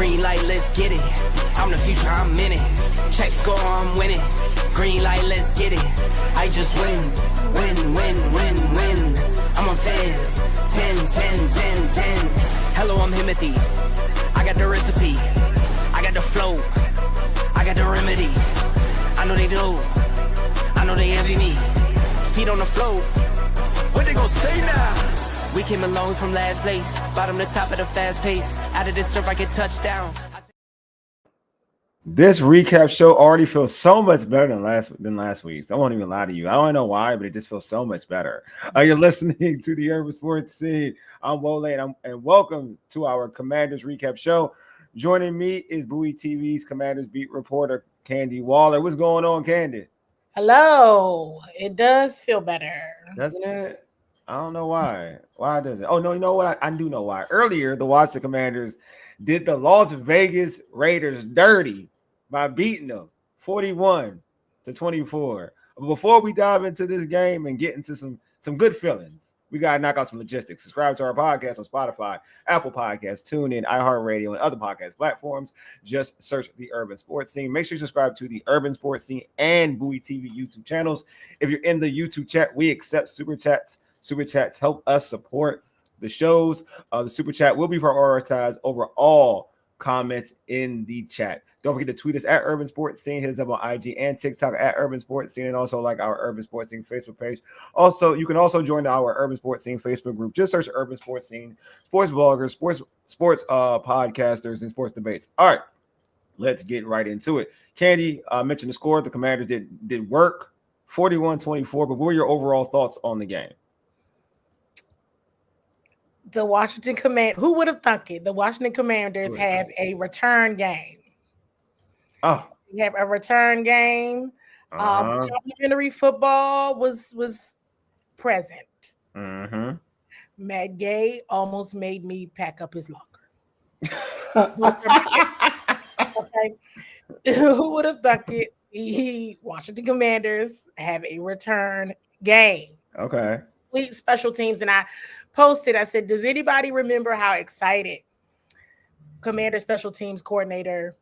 Green light, let's get it. I'm the future, I'm in it. Check score, I'm winning. Green light, let's get it. I just win. I'm on 10. Hello, I'm Himothy. I got the recipe. I got the flow. I got the remedy. I know they do. I know they envy me. Feet on the floor. What they gon' say now? We came along from last place. Bottom to top at a fast pace. Out of this turf, I get touchdown. This recap show already feels so much better than last week's. I won't even lie to you. I don't know why, but it just feels so much better. You're listening to the Urban Sports Scene. I'm Wole and welcome to our Commanders recap show. Joining me is Bowie TV's Commanders beat reporter Candi Waller. What's going on, Candi? Hello. It does feel better, doesn't it? I don't know why. Why does it? Oh no, you know what? I do know why. Earlier, the Washington Commanders did the Las Vegas Raiders dirty by beating them 41-24. But before we dive into this game and get into some good feelings, we got to knock out some logistics. Subscribe to our podcast on Spotify, Apple Podcasts, TuneIn, iHeartRadio, and other podcast platforms. Just search The Urban Sports Scene. Make sure you subscribe to The Urban Sports Scene and Bowie TV YouTube channels. If you're in the YouTube chat, we accept super chats. Super chats help us support the shows. The super chat will be prioritized over all comments in the chat. Don't forget to tweet us at Urban Sports Scene. Hit us up on IG and TikTok at Urban Sports Scene, and also like our Urban Sports Scene Facebook page. Also, you can also join our Urban Sports Scene Facebook group. Just search Urban Sports Scene, sports bloggers, sports podcasters, and sports debates. All right, let's get right into it. Candi mentioned the score. The Commanders did work, 41-24. But what were your overall thoughts on the game? The Washington Commanders, who would have thunk it? The Washington Commanders have a return game. Oh, we have a return game. Complimentary football was present. Mm-hmm. Matt Gay almost made me pack up his locker. Okay. Who would have thunk it? Washington Commanders have a return game. Okay. Complete special teams, and I posted, I said, does anybody remember how excited Commander Special Teams Coordinator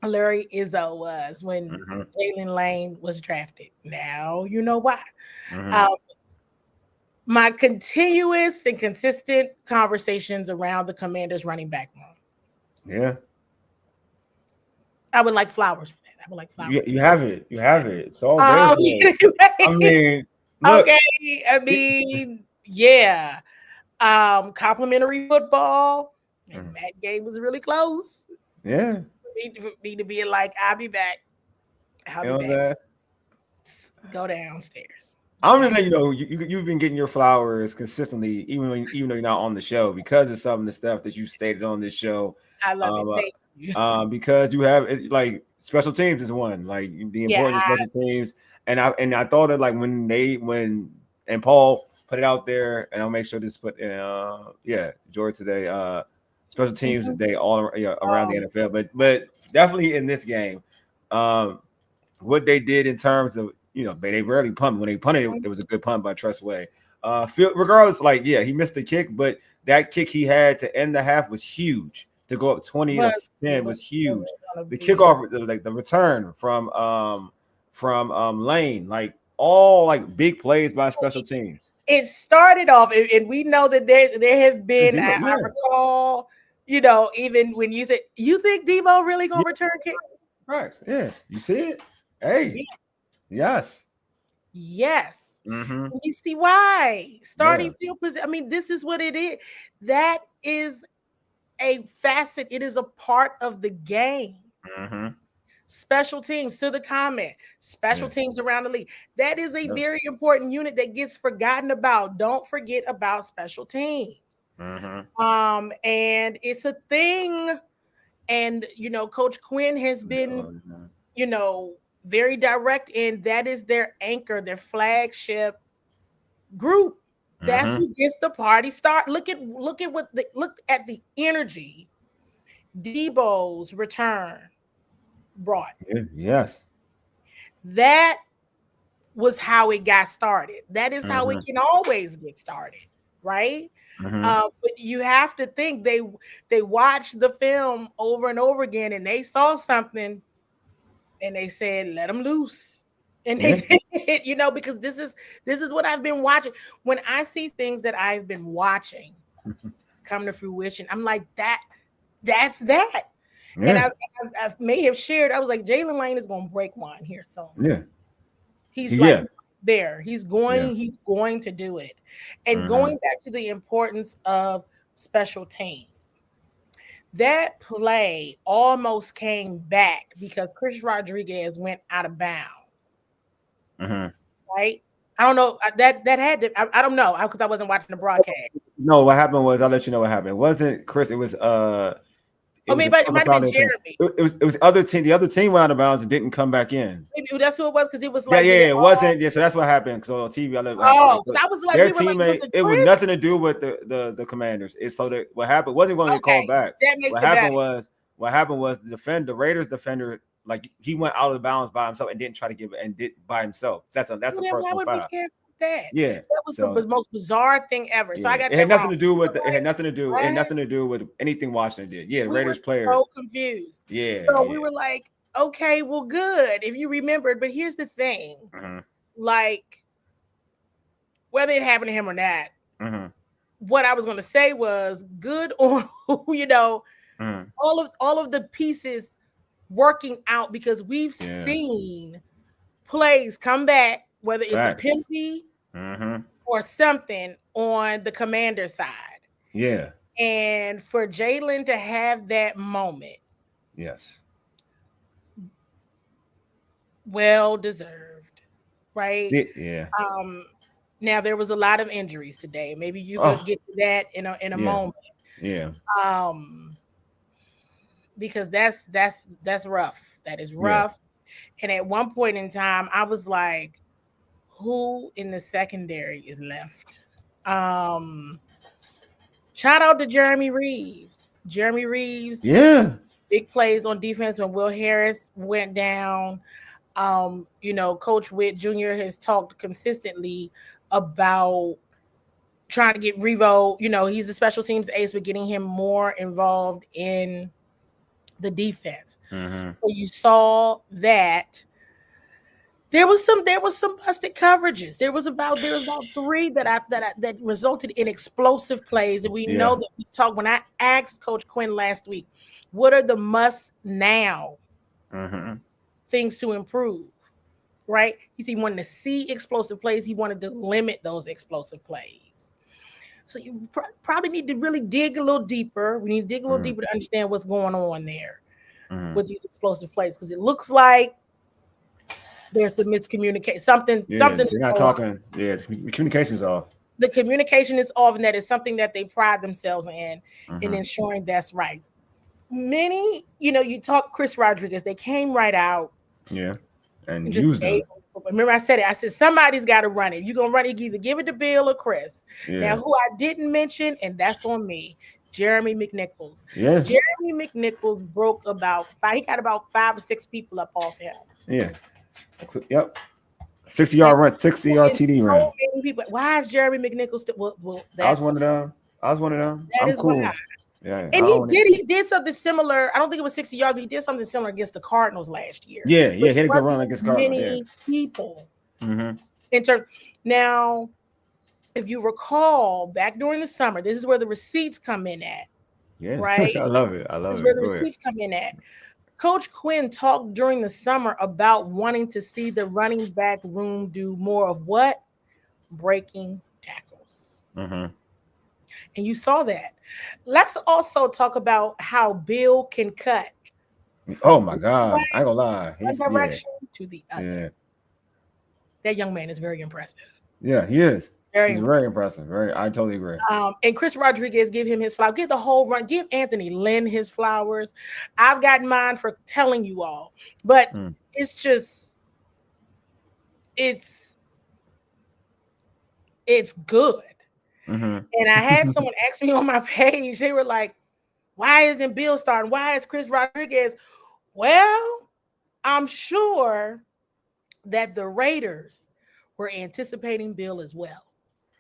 Larry Izzo was when Jaylin Lane was drafted? Now you know why. My continuous and consistent conversations around the Commanders running back room. Yeah. I would like flowers for that. I would like flowers. You have it. You have it. It's all there. I mean, look. Okay. I mean, yeah. Complimentary football, and Matt Gay was really close. Yeah, For me to be like, I'll be back. I'll be back. Go downstairs. I'm just letting you know you've been getting your flowers consistently, even though you're not on the show, because of some of the stuff that you stated on this show. I love it. Thank you. Because you have like special teams is one, like the importance of special teams, and I thought that like when Paul put it out there, and I'll make sure this put George today, special teams today all around the NFL, but definitely in this game, what they did in terms of they rarely punt. When they punted, it was a good punt by Tressway. Regardless, he missed the kick, but that kick he had to end the half was huge. To go up 20-10 was huge. The kickoff, like the return from Lane, all big plays by special teams. It started off, and we know that there have been, I recall, even when you said, you think Devo really going to return kick? Right. Yeah. You see it? Hey. Yes. Yes. Mm-hmm. You see why. Starting field position. I mean, this is what it is. That is a facet. It is a part of the game. Mm-hmm. Special teams, to the comment, special teams around the league. That is a very important unit that gets forgotten about. Don't forget about special teams. Mm-hmm. And it's a thing. And, Coach Quinn has been, very direct, and that is their anchor, their flagship group. That's who gets the party start. Look at the energy Debo's return brought. Yes. That was how it got started. That is how it can always get started, right? But you have to think they watched the film over and over again, and they saw something, and they said, "Let them loose." And they did, because this is what I've been watching. When I see things that I've been watching come to fruition, I'm like, that's that. Yeah. And I may have shared, I was like, Jaylin Lane is going to break one here soon. Yeah. He's like there. He's going to do it. And going back to the importance of special teams, that play almost came back because Chris Rodriguez went out of bounds. Right? I don't know. That had to. I don't know because I wasn't watching the broadcast. No, what happened was, I'll let you know what happened. It wasn't Chris. It was it might have been Jeremy. It was other team. The other team went out of bounds and didn't come back in. Maybe that's who it was because it was like it wasn't. Yeah, so that's what happened. So on TV, because I was like, their teammate. It was nothing to do with the Commanders. It's so that what happened wasn't going to get called back. What happened was the Raiders defender, like, he went out of bounds by himself and didn't try to give it and did by himself. That's a personal foul. Yeah, that was the most bizarre thing ever. So I got it had nothing to do with it had nothing to do with anything Washington did. Yeah, the Raiders player. So confused. Yeah. So we were like, okay, well, good if you remembered. But here's the thing, like, whether it happened to him or not, what I was going to say was good on all of the pieces working out, because we've seen plays come back, whether it's a penalty or something on the Commander side. Yeah. And for Jaylin to have that moment. Yes. Well deserved. Right? Yeah. Now there was a lot of injuries today. Maybe you could get to that in a moment. Yeah. Because that's rough. That is rough. Yeah. And at one point in time, I was like, who in the secondary is left? Shout out to Jeremy Reeves. Jeremy Reeves. Yeah. Big plays on defense when Will Harris went down. Coach Witt Jr. has talked consistently about trying to get Revo, he's the special teams ace, but getting him more involved in the defense. So you saw that there was some busted coverages. There was about 3 that resulted in explosive plays. And we know that we talked when I asked Coach Quinn last week, what are the must now things to improve? Right? He wanted to see explosive plays. He wanted to limit those explosive plays. So you probably need to really dig a little deeper. We need to dig a little deeper to understand what's going on there with these explosive plays, because it looks like there's some miscommunication. Something. You're not talking. Yeah, communication's off. The communication is off, and that is something that they pride themselves in ensuring that's right. Many, you talk Chris Rodriguez. They came right out. Yeah, and used them. Remember, I said it. I said somebody's got to run it. You're gonna run it. Either give it to Bill or Chris. Yeah. Now, who I didn't mention, and that's on me, Jeremy McNichols. Yeah. Jeremy McNichols broke he got about 5 or 6 people up off him. Yeah. Yep. 60-yard run, 60-yard TD run. So many people. Why is Jeremy McNichols still? I was one of them. I'm cool. Why. Yeah. And he did something similar. I don't think it was 60 yards, but he did something similar against the Cardinals last year. Yeah, he had a good run against Cardinals. Many people. Now, if you recall, back during the summer, this is where the receipts come in at. Yeah, right. I love it. This is where the receipts come in at. Coach Quinn talked during the summer about wanting to see the running back room do more of what? Breaking tackles. And you saw that. Let's also talk about how Bill can cut. Oh my God. I ain't gonna lie. One direction to the other. Yeah. That young man is very impressive. Yeah, he is. He's very impressive. I totally agree. And Chris Rodriguez, give him his flowers. Give the whole run. Give Anthony Lynn his flowers. I've gotten mine for telling you all. But it's just, it's good. And I had someone ask me on my page, they were like, why isn't Bill starting? Why is Chris Rodriguez? Well, I'm sure that the Raiders were anticipating Bill as well.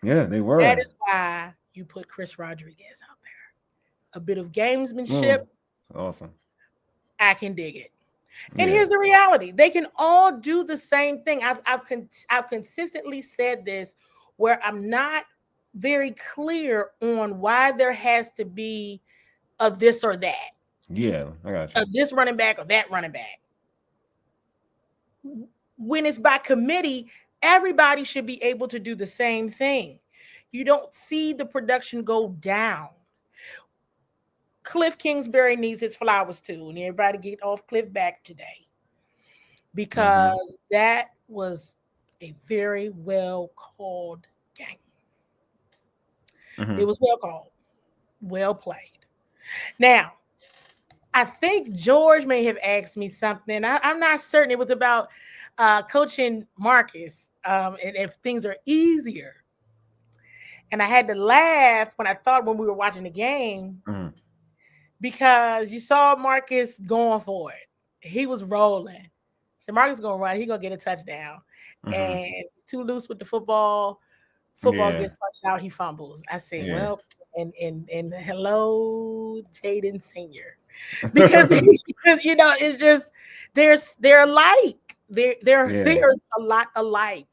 Yeah, they were. That is why you put Chris Rodriguez out there. A bit of gamesmanship. Awesome. I can dig it. And here's the reality. They can all do the same thing. I've consistently said this where I'm not very clear on why there has to be a this or that. Yeah, I got you. A this running back or that running back. When it's by committee, everybody should be able to do the same thing. You don't see the production go down. Cliff Kingsbury needs his flowers too, and everybody get off Cliff back today because that was a very well called game. It was well called, well played. Now, I think George may have asked me something. I'm not certain. It was about coaching Marcus and if things are easier. And I had to laugh when we were watching the game. Because you saw Marcus going for it. He was rolling. So Marcus going to run. He's going to get a touchdown. And too loose with the football. Football gets punched out. He fumbles. I say, well, and hello, Jayden Sr. Because, you know, it's just, they're alike. They're a lot alike.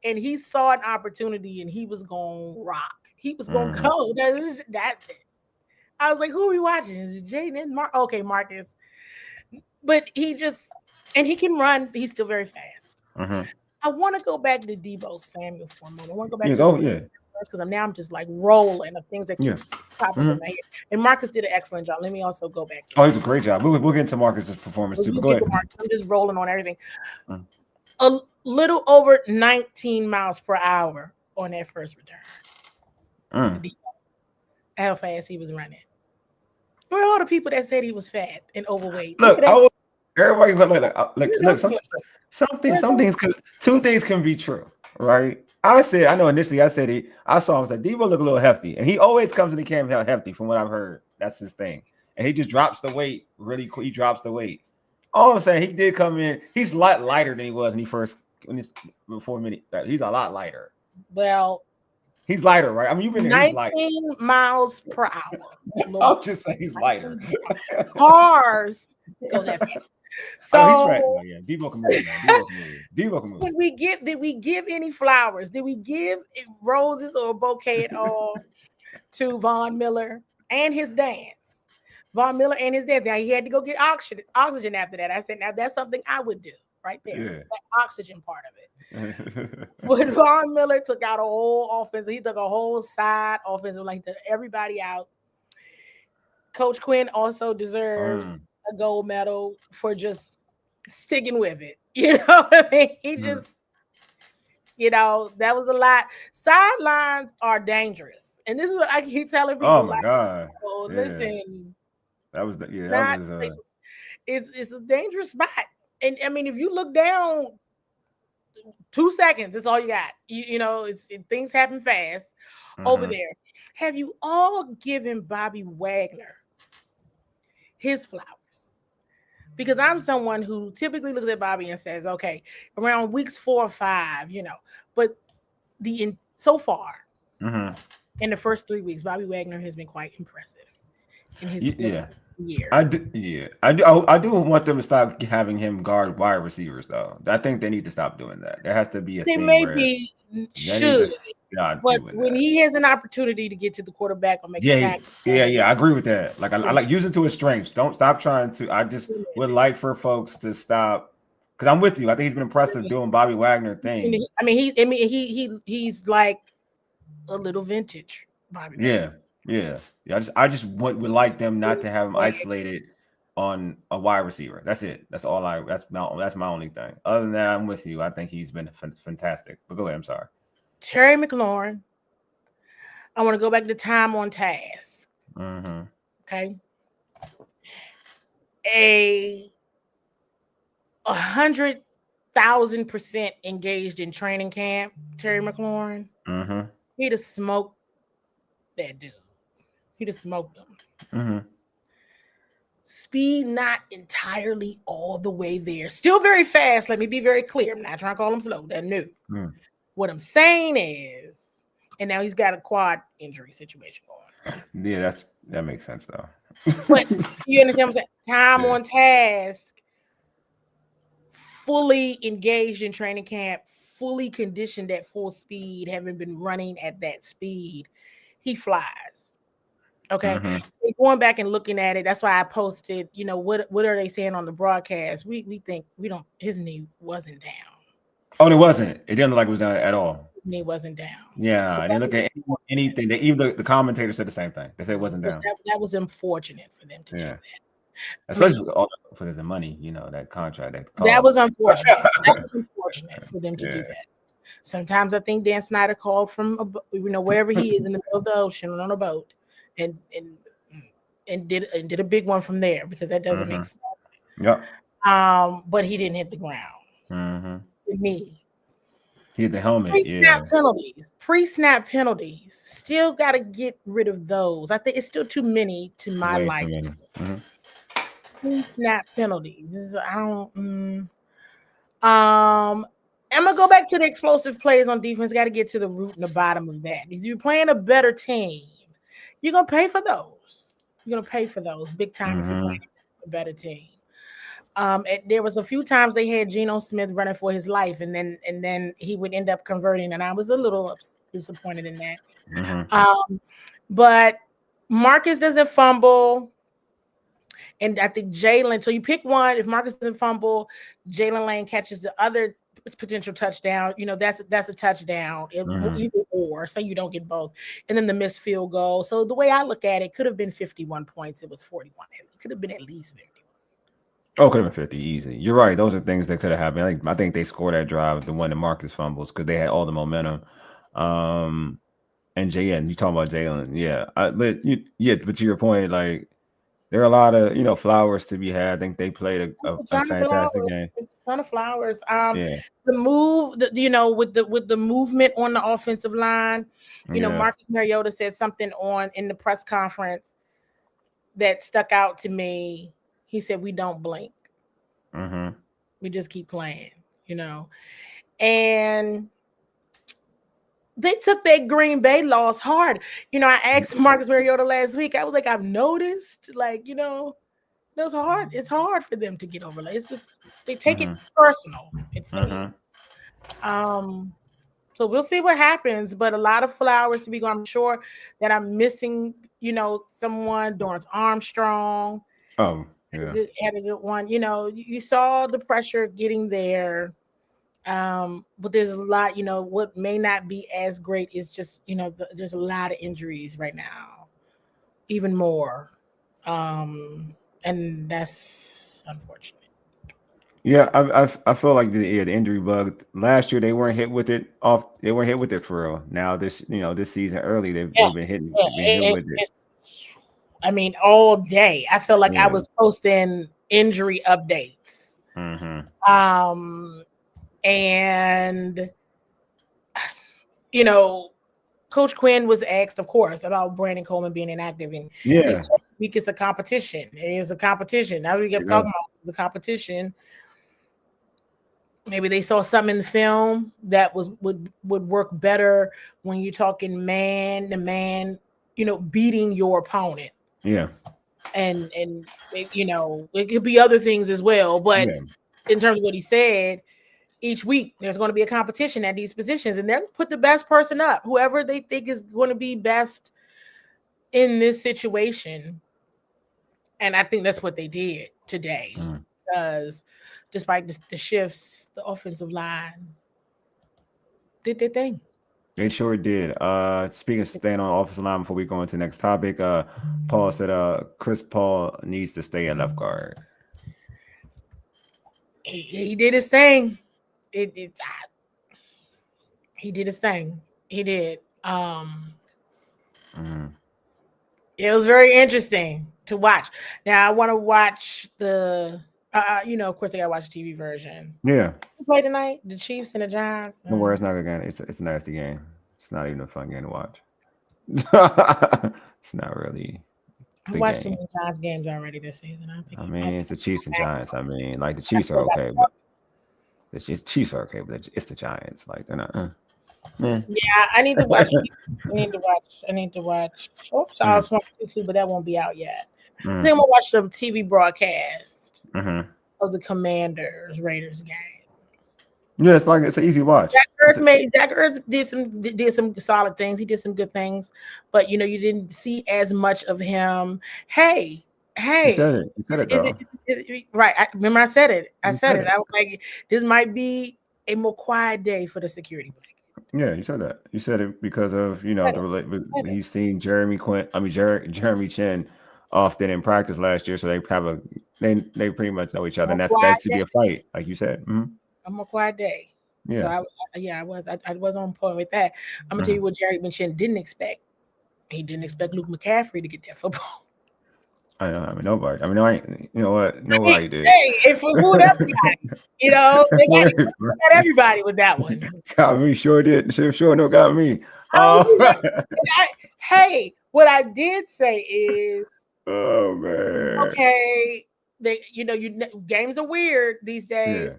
And he saw an opportunity and he was going to rock. He was going to go. That's it. I was like, who are we watching? Is it Jayden? Okay, Marcus. But he can run. He's still very fast. I want to go back to Deebo Samuel for a moment. I want to go back because now I'm just like rolling of things that keep popping in my head. And Marcus did an excellent job. Let me also go back. He did a great job. We'll get into Marcus's performance too. But go ahead. I'm just rolling on everything. A little over 19 miles per hour on that first return. How fast he was running. Where are all the people that said he was fat and overweight? Look, everybody look. Some things two things can be true, right? I know initially I said I saw him say Deebo look a little hefty, and he always comes in the camp hefty from what I've heard. That's his thing, and he just drops the weight really quick. He drops the weight. All I'm saying, he did come in. He's a lot lighter than he was before mini. He's a lot lighter. Well. He's lighter, right? I mean, you've been there. 19 miles per hour. I'll just say he's lighter. Cars go that fast. So, he's right. Deebo can move, man. Deebo can move. Did we give any flowers? Did we give roses or a bouquet at all to Von Miller and his dance? Von Miller and his dance. Now he had to go get oxygen after that. I said, now that's something I would do right there. That oxygen part of it. When Von Miller took out a whole offense, he took a whole side offensive line, took everybody out. Coach Quinn also deserves a gold medal for just sticking with it. You know what I mean? He just, you know, that was a lot. Sidelines are dangerous. And this is what I keep telling people. Oh my God. Oh, listen. That was it's a dangerous spot. And I mean, if you look down 2 seconds, that's all you got. You know, things happen fast over there. Have you all given Bobby Wagner his flowers? Because I'm someone who typically looks at Bobby and says, okay, around weeks 4 or 5, you know, but so far in the first 3 weeks, Bobby Wagner has been quite impressive in his year. I do want them to stop having him guard wide receivers, though. I think they need to stop doing that. There has to be a thing. They should. But when he has an opportunity to get to the quarterback or make I agree with that. Like I like using to his strengths. Don't stop trying to. I just would like for folks to stop, because I'm with you. I think he's been impressive doing Bobby Wagner things. I mean, he's like a little vintage Bobby Wagner. Yeah. I just would like them not to have him isolated on a wide receiver. That's it. That's all that's my only thing. Other than that, I'm with you. I think he's been fantastic. But go ahead. I'm sorry. Terry McLaurin. I want to go back to time on task. Okay. 100,000% engaged in training camp. Terry McLaurin. He'd have smoked that dude. He'd have smoked him. Speed not entirely all the way there. Still very fast. Let me be very clear. I'm not trying to call him slow. That's new. What I'm saying is, and now he's got a quad injury situation going. Yeah, that makes sense though. But you understand what I'm saying? Time on task, fully engaged in training camp, fully conditioned at full speed, having been running at that speed, he flies. Okay. Going back and looking at it, that's why I posted, what are they saying on the broadcast? We think his knee wasn't down. Oh, it wasn't. It didn't look like it was down at all. His knee wasn't down. Yeah, So I didn't look at anything. Even the commentator said the same thing. They said it wasn't down. That was unfortunate for them to do that. Especially for the money, that contract. That was unfortunate. That was unfortunate for them to do that. Sometimes I think Dan Snyder called from wherever he is in the middle of the ocean on a boat, and did a big one from there, because that doesn't make sense. Yep. But he didn't hit the ground. With me. He hit the helmet. Pre-snap penalties. Still got to get rid of those. I think it's still too many to my liking. Pre-snap penalties. I'm gonna go back to the explosive plays on defense. Got to get to the root and the bottom of that. If you're playing a better team, you're gonna pay for those. You're gonna pay for those big time if you're playing a better team. There was a few times they had Geno Smith running for his life, and then he would end up converting, and I was a little disappointed in that. But Marcus doesn't fumble, and I think Jaylin. So you pick one. If Marcus doesn't fumble, Jaylin Lane catches the other potential touchdown. That's a touchdown. Either or, so you don't get both. And then the missed field goal. So the way I look at it, could have been 51 points. It was 41. It could have been at least 50. Oh, could have been 50 easy. You're right. Those are things that could have happened. I think they scored that drive, the one that Marcus fumbles, because they had all the momentum. And Jayden, you talking about Jaylin, but to your point, like, there are a lot of flowers to be had. I think they played a fantastic game. It's a ton of flowers. The move, with the movement on the offensive line, Marcus Mariota said something in the press conference that stuck out to me. He said, "We don't blink. We just keep playing," and they took that Green Bay loss hard. I asked Marcus Mariota last week. I was like, I've noticed, it's hard. It's hard for them to get over. It's just they take it personal. It's so we'll see what happens. But a lot of flowers to be going. I'm sure that I'm missing, someone. Dorrance Armstrong. Oh. Yeah. Had a good one. You saw the pressure getting there, but there's a lot. What may not be as great is just there's a lot of injuries right now, even more, and that's unfortunate. Yeah, I feel like the injury bug last year, they weren't hit with it for real. Now this season early they've been hit with it. I mean, all day. I feel like I was posting injury updates. And Coach Quinn was asked, of course, about Brandon Coleman being inactive, and this week it's a competition. It is a competition. Now we kept talking about the competition. Maybe they saw something in the film that would work better when you're talking man to man, beating your opponent. Yeah. And it could be other things as well. But in terms of what he said, each week there's going to be a competition at these positions, and they're going to put the best person up, whoever they think is going to be best in this situation. And I think that's what they did today, because despite the shifts, the offensive line did their thing. They sure did. Speaking of staying on offensive line, before we go into the next topic, Paul said Chris Paul needs to stay at left guard. He did his thing. He did his thing. He did. It was very interesting to watch. Now I want to watch the. Of course, I gotta watch the TV version. Yeah. Who play tonight? The Chiefs and the Giants. No worries, it's not a good game. It's a nasty game. It's not even a fun game to watch. It's not really. I watched too many Giants games already this season. I mean, it's the Chiefs and Giants. I mean, like, the Chiefs are okay, but Chiefs are okay, but it's the Giants. Like, they're not. Man. Yeah, I need to watch. I need to watch. Oops, I was watching too, but that won't be out yet. I think I'm gonna watch the TV broadcast of the Commanders Raiders game. Yeah, it's an easy watch. Jack Ertz did some solid things. He did some good things, but you didn't see as much of him. Hey, you said it though. Right. Remember I said it. I was like, this might be a more quiet day for the security blanket. Yeah, you said that. You said it because of he's seen Jeremy Chin often in practice last year, so they pretty much know each other, and that's to be a fight, like you said. I'm a quiet day. Yeah. So I was on point with that. I'm gonna tell you what Jeremy Chin didn't expect. He didn't expect Luke McCaffrey to get that football. I know. I mean, nobody. I mean, I ain't. You know what? Nobody did. Hey, if whoever got, they got everybody with that one. Got me. Sure did. Sure no got me. Hey, what I did say is, oh man. Okay, games are weird these days. Yeah.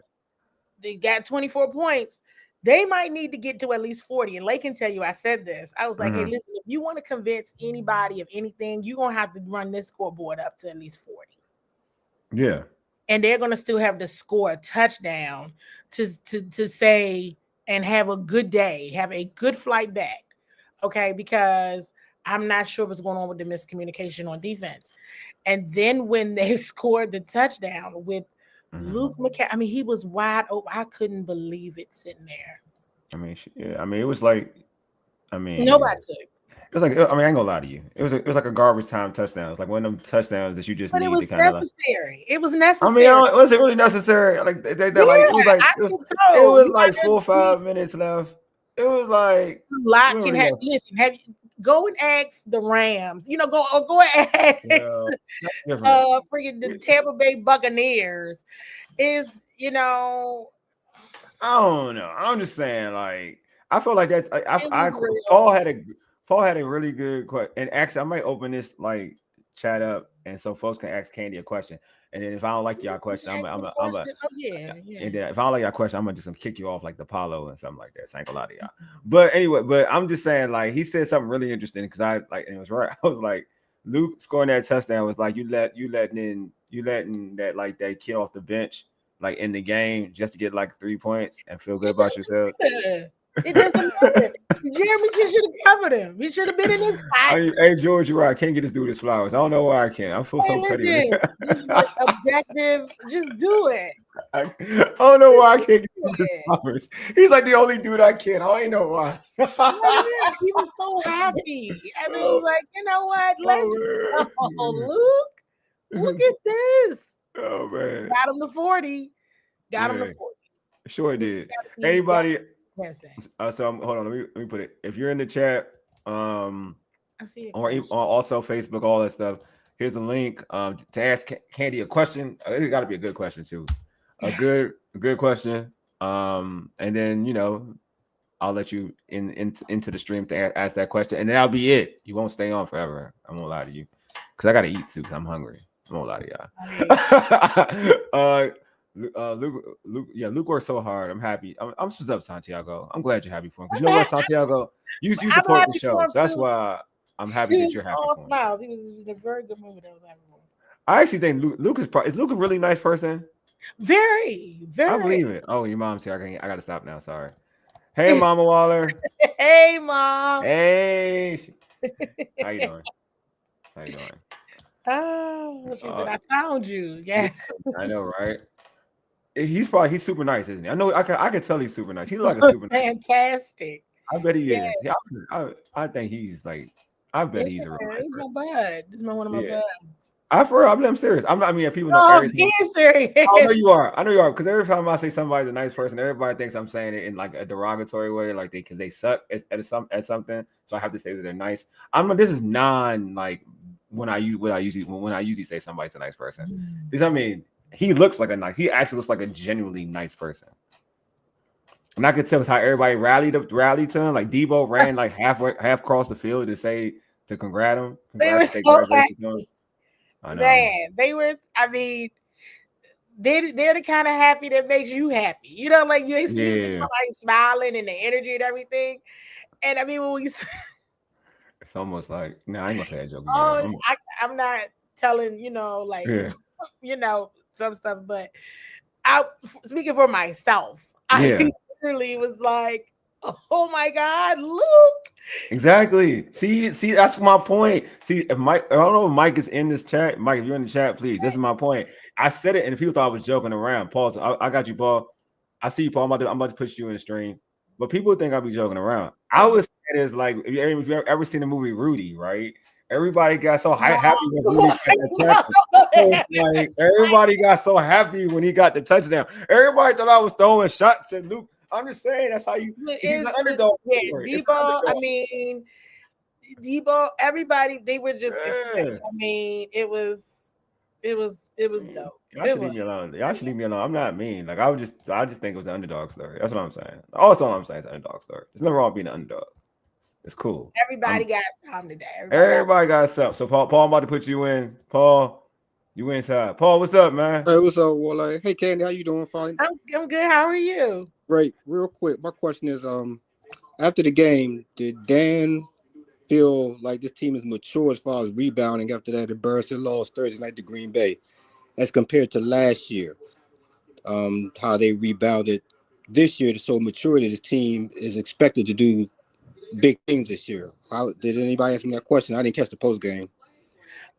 They got 24 points. They might need to get to at least 40. And Lake can tell you, I said this. I was like, hey, listen, if you want to convince anybody of anything, you're going to have to run this scoreboard up to at least 40. Yeah. And they're going to still have to score a touchdown to say and have a good day, have a good flight back. Okay, because I'm not sure what's going on with the miscommunication on defense. And then when they scored the touchdown with Luke McCaffrey, I mean, he was wide open. I couldn't believe it sitting there. I mean, yeah. I mean, it was like, nobody could. It was like, I ain't gonna lie to you. It was like a garbage time touchdown. It's like one of them touchdowns that you just need to kind of. It was necessary. I mean, was it really necessary? Like it was like 4 or 5 minutes left. It was like a lot can happen. Listen, go and ask the Rams. Go and ask freaking the Tampa Bay Buccaneers. I don't know. I'm just saying, like, I feel like that. Paul had a really good question, and actually, I might open this like chat up, and so folks can ask Candi a question. And then if I don't like y'all question, and then if I don't like y'all question, I'm gonna just kick you off like the Apollo and something like that. So I ain't gonna lie to y'all. But anyway, I'm just saying, like, he said something really interesting because and it was right. I was like, Luke scoring that touchdown was like you letting that kid off the bench like in the game just to get like 3 points and feel good about yourself. It doesn't matter. Jeremy should have covered him. He should have been in his spot. Hey, George, you're right. I can't get this dude his flowers. I don't know why I can't. I feel so petty. Objective. Just do it. I don't know why I can't get his flowers. He's like the only dude I can. I ain't know why. He was so happy. I mean, he was like, you know what? Let's go, Luke. Look at this. Oh, man. Got him to 40. Got him to 40. Sure did. Anybody... so hold on, let me put it. If you're in the chat, or also Facebook, all that stuff, here's a link to ask Candi a question. It's got to be a good question too, a good question. And then I'll let you into the stream to ask that question, and then that'll be it. You won't stay on forever. I won't lie to you, because I got to eat too. Because I'm hungry. I won't lie to y'all. Luke worked so hard. I'm happy. I'm supposed up, Santiago. I'm glad you're happy for him. Because you know what, Santiago? You support the show. So that's why I'm happy that you're happy for him. Smiles. He was in a very good movie that was happy for him. I actually think Luke is Luke a really nice person? Very, very. I believe it. Oh, your mom's here. I gotta stop now. Sorry. Hey, Mama Waller. Hey, Mom. Hey. How you doing? Oh, she said, I found you. Yes. I know, right? He's super nice, isn't he? I know. I can tell he's super nice. He's like a super fantastic. I bet he is. Yeah, I think he's like. I bet he's a real nice He's my bud. This is one of my buds. I'm serious. People know. Oh, he's serious. I know you are. Because every time I say somebody's a nice person, everybody thinks I'm saying it in like a derogatory way, like because they suck at something. So I have to say that they're nice. This is like when I usually say somebody's a nice person. Because he actually looks like a genuinely nice person. And I could tell how everybody rallied to him. Like Debo ran like half across the field to congratulate him. They were so happy. I know. Man, they were, they're the kind of happy that makes you happy. You know, like you see somebody smiling and the energy and everything. And I mean, when we it's almost like I ain't gonna say that joke again. again. I'm not telling, like some stuff, but speaking for myself, I literally was like, oh my God, Luke. Exactly. See, that's my point. See, if Mike, I don't know if Mike is in this chat. Mike, if you're in the chat, please. This is my point. I said it, and people thought I was joking around. Pause. I got you, Paul. I see you, Paul. I'm about to push you in the stream. But people think I'll be joking around. I was saying is like, if you've ever seen the movie Rudy, right? Everybody got so happy when Rudy got the touchdown. Like, everybody got so happy when he got the touchdown. Everybody thought I was throwing shots at Luke. I'm just saying that's how you. He's an underdog. Yeah, Debo. I mean, Debo. Everybody, they were just. I mean, it was dope. Y'all should leave me alone. Y'all should leave me alone. I'm not mean. Like I just think it was an underdog story. That's what I'm saying. All I'm saying is an underdog story. There's nothing wrong with being an underdog. It's cool. Everybody got something today. Everybody got something. So Paul, I'm about to put you in. Paul, you inside. Paul, what's up, man? Hey, what's up, Wole? Hey, Candi, how you doing? Fine. I'm good. How are you? Great. Real quick, my question is, after the game, did Dan feel like this team is mature as far as rebounding after that embarrassing loss Thursday night to Green Bay, as compared to last year? How they rebounded this year to show maturity. This team is expected to do big things this year. Did anybody ask me that question? I didn't catch the post game.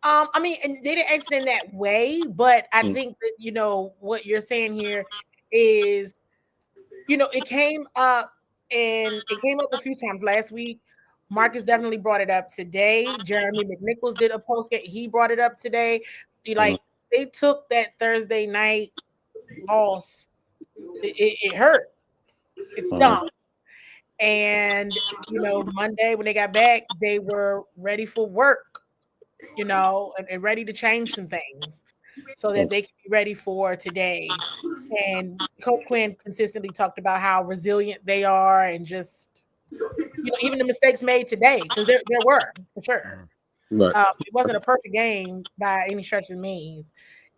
I mean, and they didn't answer in that way, but I think that what you're saying here is, it came up a few times last week. Marcus definitely brought it up today. Jeremy McNichols did a post game. He brought it up today. They took that Thursday night loss. It hurt. It stung. And Monday when they got back, they were ready for work, and ready to change some things so that they can be ready for today. And Coach Quinn consistently talked about how resilient they are, and just even the mistakes made today, because there were for sure. Right. It wasn't a perfect game by any stretch of the means,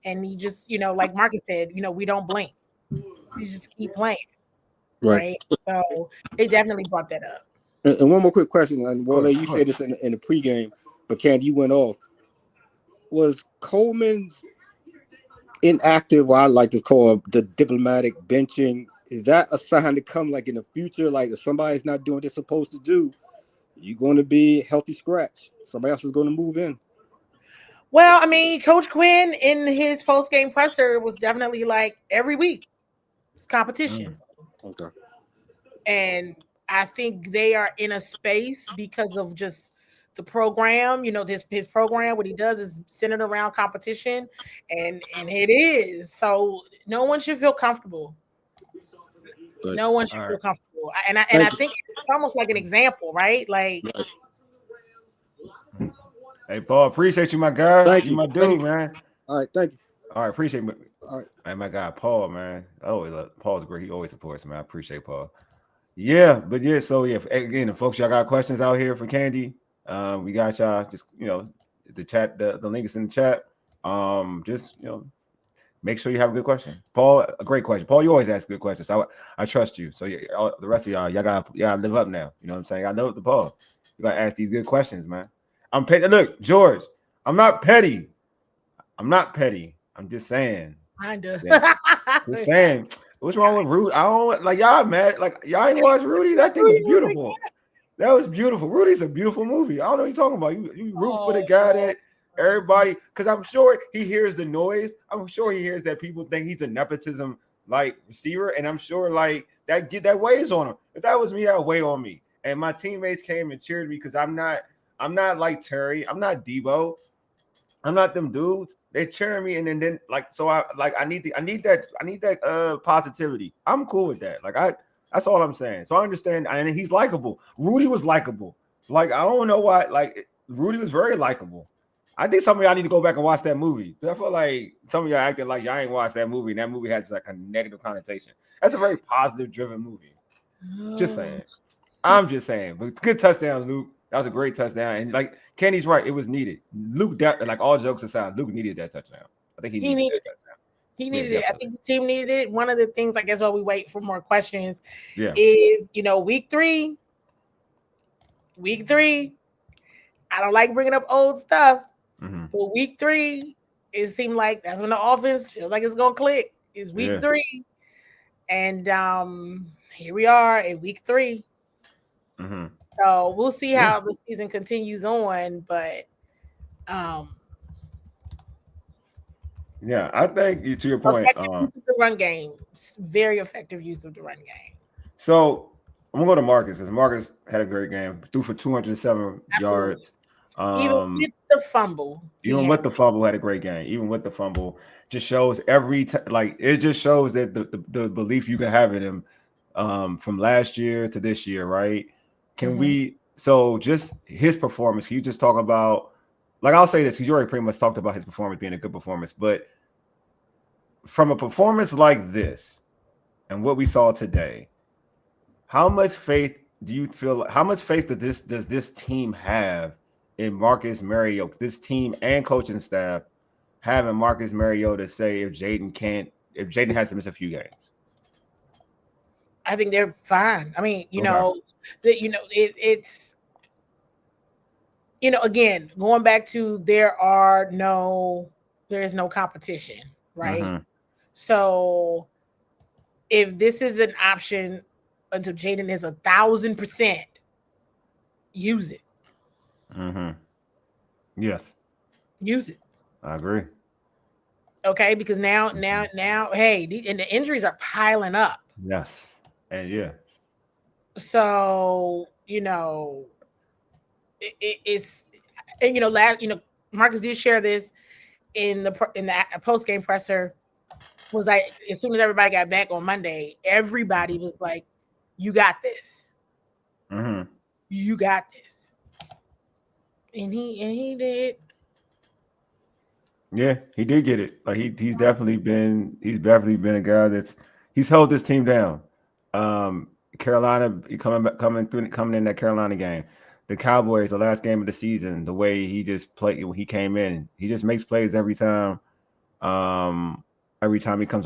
and he just like Marcus said, we don't blink. We just keep playing. Right. So they definitely brought that up. And one more quick question, and Wole, you said this in the pregame, but Candi, you went off. Was Coleman's inactive, what I like to call the diplomatic benching, is that a sign to come, like in the future? Like if somebody's not doing what they're supposed to do, you're going to be healthy scratch. Somebody else is going to move in. Well, I mean, Coach Quinn in his post-game presser was definitely like, every week it's competition. Okay. And I think they are in a space because of just the program. His program, what he does is centered around competition, and it is. So no one should feel comfortable. Right. No one should feel comfortable. And I think it's almost like an example, right? Like, hey, Paul, appreciate you, my guy. Thank you, you, my dude, man. All right, thank you. All right, appreciate it. All right. Hey, my guy, Paul, man. Paul's great. He always supports me. I appreciate Paul. Yeah, but yeah, so yeah, again, folks, y'all got questions out here for Candi. We got y'all. Just the chat, the link is in the chat. Just make sure you have a good question. Paul, a great question. Paul, you always ask good questions. So I trust you. So yeah, the rest of y'all gotta live up now. You know what I'm saying? I know the Paul. You gotta ask these good questions, man. I'm petty. Look, George, I'm not petty. I'm just saying. Kinda. Just saying. What's wrong with Rudy? I don't like y'all mad. Like y'all ain't watch Rudy. That thing was beautiful. That was beautiful. Rudy's a beautiful movie. I don't know what you're talking about. You root for the guy that everybody, because I'm sure he hears the noise. I'm sure he hears that people think he's a nepotism like receiver, and I'm sure like that weighs on him. If that was me, that would weigh on me. And my teammates came and cheered me because I'm not like Terry. I'm not Debo. I'm not them dudes. They cheering me, and then like so I need that positivity. I'm cool with that. Like that's all I'm saying. So I understand, and he's likable. Rudy was likable. Like I don't know why. Like Rudy was very likable. I think some of y'all need to go back and watch that movie. I feel like some of y'all acting like y'all ain't watched that movie, and that movie has like a negative connotation. That's a very positive driven movie. Just saying. I'm just saying. But good touchdown, Luke. That was a great touchdown. And like Kenny's right, it was needed. Luke, like all jokes aside, Luke needed that touchdown. I think he needed that touchdown. He needed it. I think the team needed it. One of the things, I guess, while we wait for more questions, is week three. I don't like bringing up old stuff, but week 3, it seemed like that's when the offense feels like it's gonna click. It's week 3, and here we are at week 3. So we'll see how the season continues on, but I think to your point, use of the run game, very effective use of the run game. So I'm gonna go to Marcus because Marcus had a great game, threw for 207 yards. Even with the fumble, had a great game. Even with the fumble, just shows it just shows that the belief you can have in him from last year to this year, right? Can we? So just his performance. Can you just talk about? Like I'll say this because you already pretty much talked about his performance being a good performance, but from a performance like this and what we saw today, how much faith do you feel? How much faith does this team have in Marcus Mariota? This team and coaching staff having Marcus Mariota say if Jayden has to miss a few games. I think they're fine. I mean, it's again going back to there is no competition, right? So if this is an option until Jayden is 1,000%, use it. Yes. Use it. I agree. Okay, because now, hey, and the injuries are piling up. Yes. And so it's Marcus did share this in the post game presser. Was like as soon as everybody got back on Monday, everybody was like, "You got this. You got this," and he did. Yeah, he did get it. Like he's definitely been a guy he's held this team down. Carolina coming in that Carolina game, the Cowboys, the last game of the season, the way he just played when he came in, he just makes plays every time. Every time he comes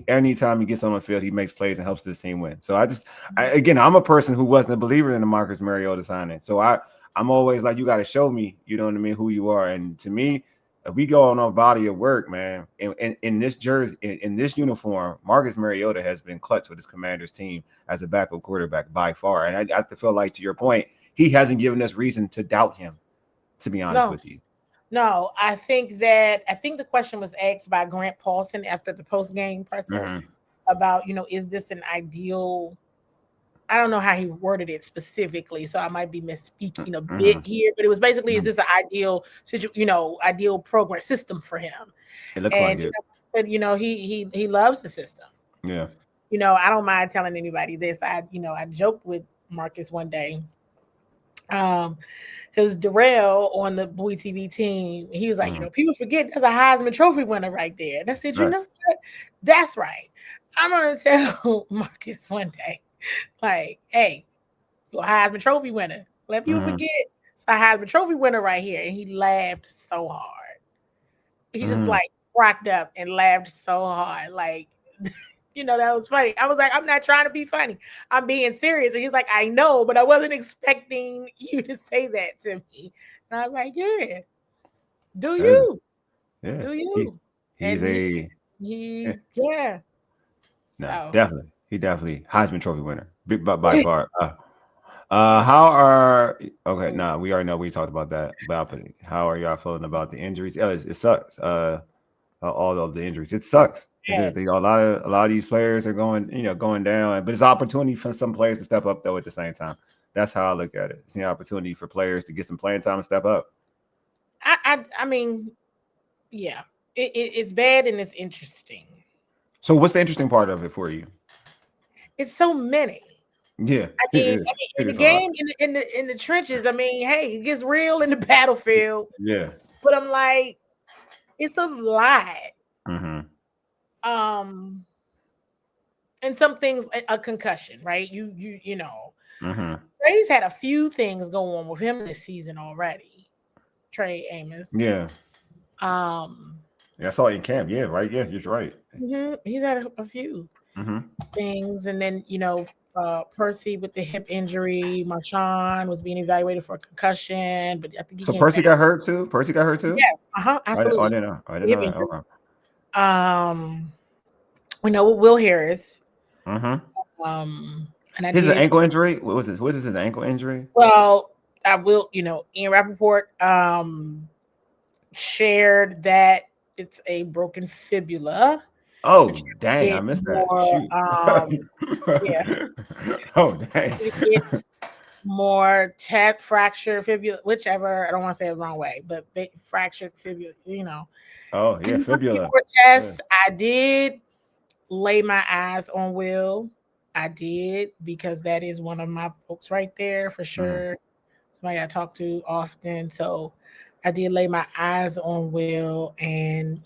anytime he gets on the field, he makes plays and helps this team win. So I'm a person who wasn't a believer in the Marcus Mariota signing. So I'm always like, you got to show me, you know what I mean, who you are. And to me, if we go on our body of work, man, in this jersey, in this uniform, Marcus Mariota has been clutch with his Commanders team as a backup quarterback by far. And I feel like, to your point, he hasn't given us reason to doubt him, to be honest with you. No, I think the question was asked by Grant Paulson after the post-game presser about, is this an ideal? I don't know how he worded it specifically, so I might be misspeaking a bit here, but it was basically, is this an ideal ideal program system for him? It looks like it. But he loves the system. Yeah. I don't mind telling anybody this. I joked with Marcus one day. Because Darrell on the Bowie TV team, he was like, people forget there's a Heisman Trophy winner right there. And I said, you know what? That's right. I'm gonna tell Marcus one day, like, hey, you're a Heisman Trophy winner. Let people forget it's a Heisman Trophy winner right here. And he laughed so hard. He just like cracked up and laughed so hard. Like, that was funny. I was like, I'm not trying to be funny. I'm being serious. And he's like, I know, but I wasn't expecting you to say that to me. And I was like, yeah, do you? Yeah. Do you? No, definitely. He definitely Heisman Trophy winner by far. We already know we talked about that. But how are y'all feeling about the injuries? It sucks. All of the injuries. It sucks. Yeah. A lot of these players are going down, but it's an opportunity for some players to step up though at the same time. That's how I look at it. It's an opportunity for players to get some playing time and step up. I mean, yeah, it's bad and it's interesting. So what's the interesting part of it for you? It's so many. Yeah, in the game, in the trenches. I mean, hey, it gets real in the battlefield. Yeah, but I'm like, it's a lot. And some things, a concussion, right? You know. Trey's had a few things going on with him this season already. Trey Amos. Yeah. Yeah, I saw it in camp. Yeah, right. Yeah, you're right. He's had a few things, and then Percy with the hip injury. Marshawn was being evaluated for a concussion, but I think he So came Percy back. got hurt too. Percy got hurt too. Yes, absolutely. I didn't know. I didn't know that. Okay. We know Will Harris. And his ankle injury. What was it? What is his ankle injury? Well, I will. Ian Rappaport shared that it's a broken fibula. Oh dang! I missed that. Shoot. Yeah. Oh dang. More fracture fibula, whichever. I don't want to say it the wrong way, but fractured fibula. Oh yeah, fibula. Tests. I did lay my eyes on Will. I did, because that is one of my folks right there for sure. Somebody I talk to often. So I did lay my eyes on Will, and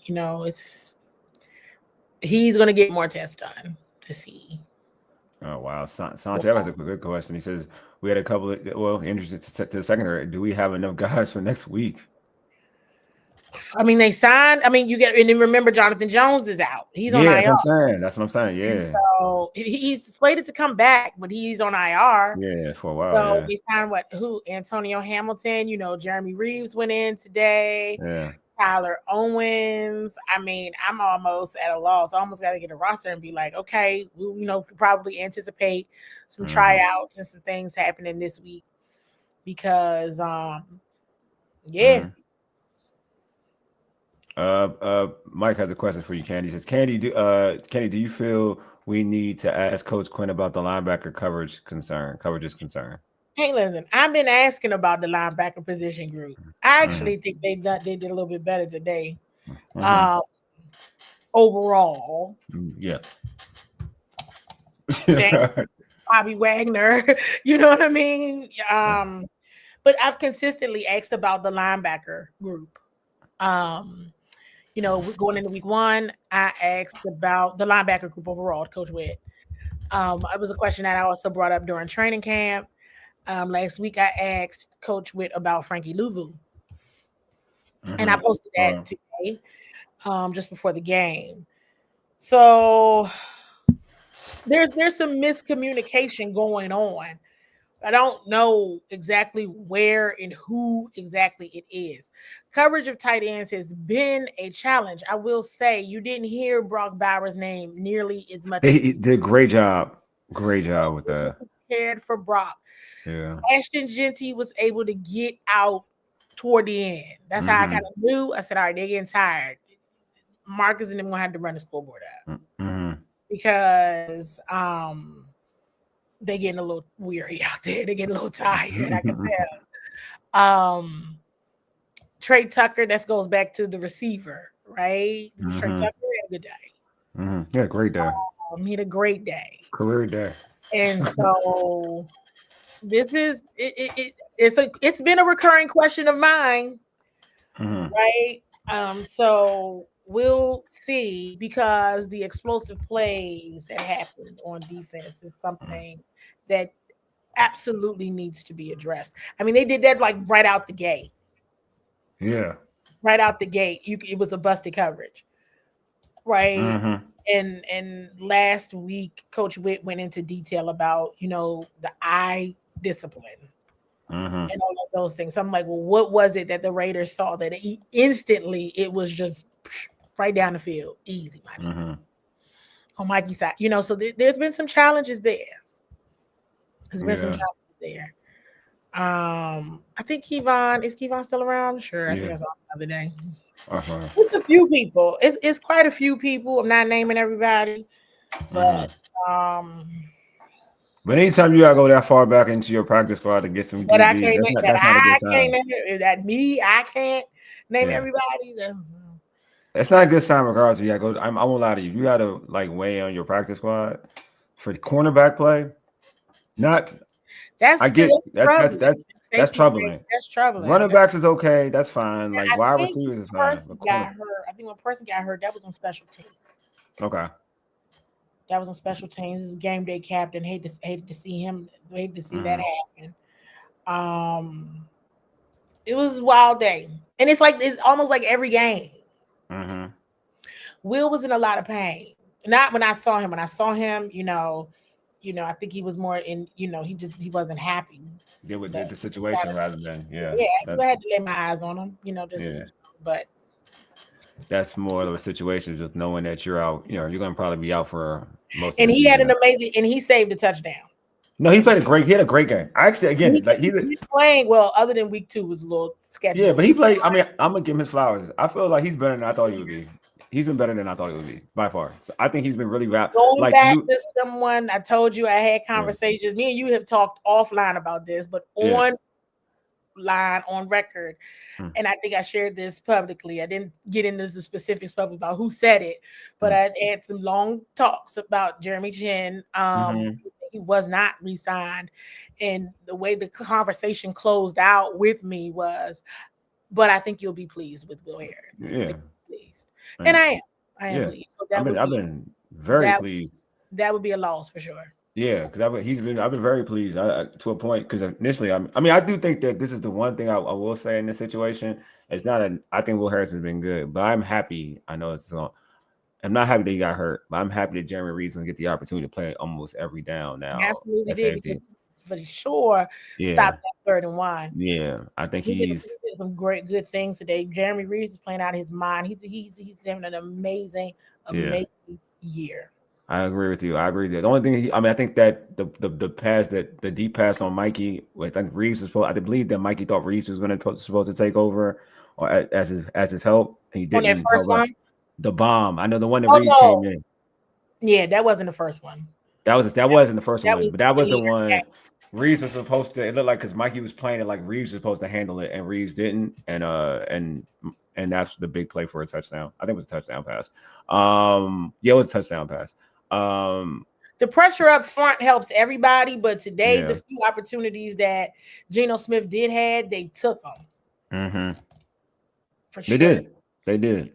he's going to get more tests done to see. Oh wow, Santiago has a good question. He says we had a couple of injuries to the secondary. Do we have enough guys for next week? I mean, they signed. I mean, and then remember, Jonathan Jones is out. He's on IR. That's what I'm saying. Yeah. So he's slated to come back, but he's on IR. Yeah, for a while. So they signed Antonio Hamilton. Jeremy Reeves went in today. Yeah. Tyler Owens. I mean, I'm almost at a loss. I almost got to get a roster and be like, okay, we could probably anticipate some tryouts and some things happening this week, because Mike has a question for you, Candi. He says, Candi, do you feel we need to ask Coach Quinn about the linebacker coverage is concern? Hey, listen, I've been asking about the linebacker position group. I actually think they did a little bit better today. Overall. Yeah. Bobby Wagner, you know what I mean? But I've consistently asked about the linebacker group. Going into week 1, I asked about the linebacker group overall, Coach Witt. It was a question that I also brought up during training camp. Last week, I asked Coach Witt about Frankie Louvu. And I posted that today, just before the game. So there's some miscommunication going on. I don't know exactly where and who exactly it is. Coverage of tight ends has been a challenge. I will say you didn't hear Brock Bowers' name nearly as much. He did a great job. Great job with that. Prepared for Brock. Yeah. Ashton Genty was able to get out toward the end. That's how I kind of knew. I said, all right, they're getting tired. Marcus and them gonna have to run the scoreboard out because they're getting a little weary out there. They're getting a little tired. I can tell. Trey Tucker, that goes back to the receiver, right? Trey Tucker had a good day. Yeah, great day. He had a great day. Career day. And so this is it's been a recurring question of mine, right? So we'll see, because the explosive plays that happened on defense is something that absolutely needs to be addressed. I mean, they did that like right out the gate. Yeah. Right out the gate. It was a busted coverage. Right. And last week, Coach Witt went into detail about, the eye discipline and all of those things. So I'm like, well, what was it that the Raiders saw that instantly it was just right down the field, easy, on Mikey's side? So there's been some challenges there. There's been some challenges there. I think is Kevon still around? Sure. I think I saw him the other day. It's a few people. It's quite a few people. I'm not naming everybody, but but anytime you gotta go that far back into your practice squad to get some DBs, that's not a good sign. Is that me? I can't name everybody. It's not a good sign regardless. You gotta go. I won't lie to you. You gotta weigh on your practice squad for the cornerback play. That's troubling. That's troubling. Running backs is okay. That's fine. Wide receivers is fine. I think when Person got hurt, that was on special teams. Okay. That was on special teams. This is game day captain. Hated to see him. Hated to see that happen. It was a wild day, and it's almost like every game. Will was in a lot of pain. Not when I saw him. When I saw him, I think he was more in, he wasn't happy. Yeah, with the situation rather than I had to lay my eyes on him, but that's more of a situation just knowing that you're out. You're going to probably be out for most. And of the he season. had an amazing, and he saved a touchdown. No, he had a great game. Actually, again, he's playing well. Other than week 2 was a little sketchy. Yeah, but he played. I mean, I'm gonna give him his flowers. I feel like he's better than I thought he would be. He's been better than I thought he would be by far. So I think he's been really Going back to someone, I told you I had conversations. Me and you have talked offline about this, but on record, and I think I shared this publicly. I didn't get into the specifics publicly about who said it, but I had some long talks about Jeremy Chin. He was not re-signed, and the way the conversation closed out with me was, but I think you'll be pleased with Will Harris. Yeah, pleased, and I am pleased. So I've been very pleased. That would be a loss for sure. Yeah, because I've been very pleased to a point. Because initially, I do think that this is the one thing I will say in this situation. It's not I think Will Harris has been good, but I'm happy. I know it's on. I'm not happy that he got hurt, but I'm happy that Jeremy Reed's gonna get the opportunity to play almost every down now. Absolutely did, for sure. Stop that 3rd and 1. Yeah, I think he did some good things today. Jeremy Reed is playing out of his mind. He's having an amazing year. I agree with you. The only thing I think that the pass the deep pass on Mikey, I think Reeves was supposed. I believe that Mikey thought Reeves was supposed to take over or as his help, and he didn't. On that first one. The bomb. I know the one that Reeves came in. Yeah, that wasn't the first one. That wasn't the first one, but that was the one Reeves was supposed to. It looked like because Mikey was playing it like Reeves was supposed to handle it, and Reeves didn't. And that's the big play for a touchdown. I think it was a touchdown pass. It was a touchdown pass. The pressure up front helps everybody, but today the few opportunities that Geno Smith had, they took them. For sure. They did.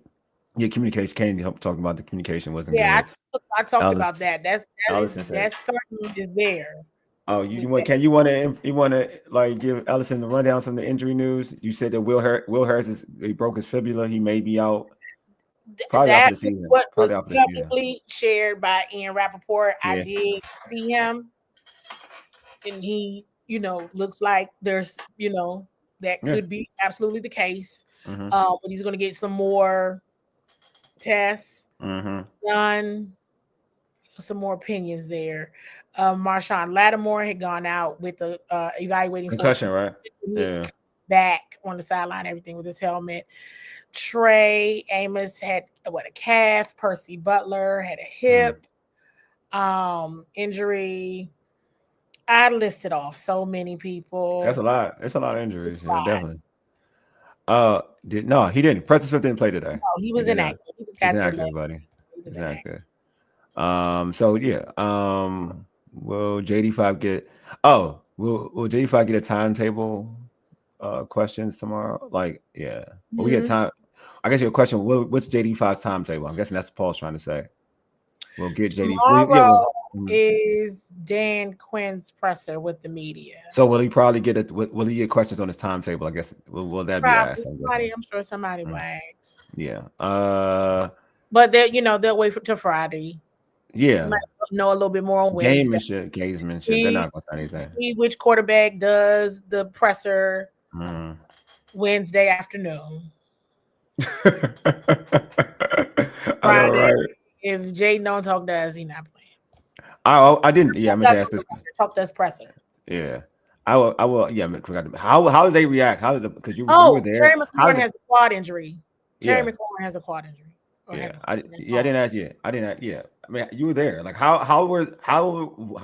Yeah, communication. Candi helped talk about the communication wasn't good. I talked about that. That's certainly is there. Oh, you want to like give Ellison the rundown some of the injury news? You said that Will Harris he broke his fibula. He may be out. Probably out for the season. What was publicly shared by Ian Rappaport. I did see him, and he, looks like there's, that could be absolutely the case. But he's going to get some more tests done, some more opinions there. Marshawn Lattimore had gone out with the evaluating concussion, right? Yeah, back on the sideline, everything with his helmet. Trey Amos had a calf. Percy Butler had a hip injury. I listed off so many people. That's a lot. It's a lot of injuries. Yeah, definitely. No, he didn't. Preston Smith didn't play today. No, he was inactive. He's inactive, buddy. He's inactive. So yeah. Will JD5 get? Oh, will JD5 get a timetable? Questions tomorrow? Like, yeah. We get time. I guess your question. What's JD5's timetable? I'm guessing that's what Paul's trying to say. We'll get JD. Tomorrow is Dan Quinn's presser with the media. So will he probably get will he get questions on his timetable? I guess will that probably be asked? I'm sure somebody will ask. Yeah. But they'll wait till Friday. Yeah. Might know a little bit more on Wednesday. Gazeman shit. They're not going to say anything. See which quarterback does the presser Wednesday afternoon. Friday. If Jayden don't talk to us, he's not playing. I didn't. Yeah, I'm gonna ask this. Talk to us presser. Yeah, I will. Yeah, how did they react? How did because you were there? Terry McLaurin has a quad injury. Terry McLaurin has a quad injury. I didn't ask yet. I mean, you were there. Like, how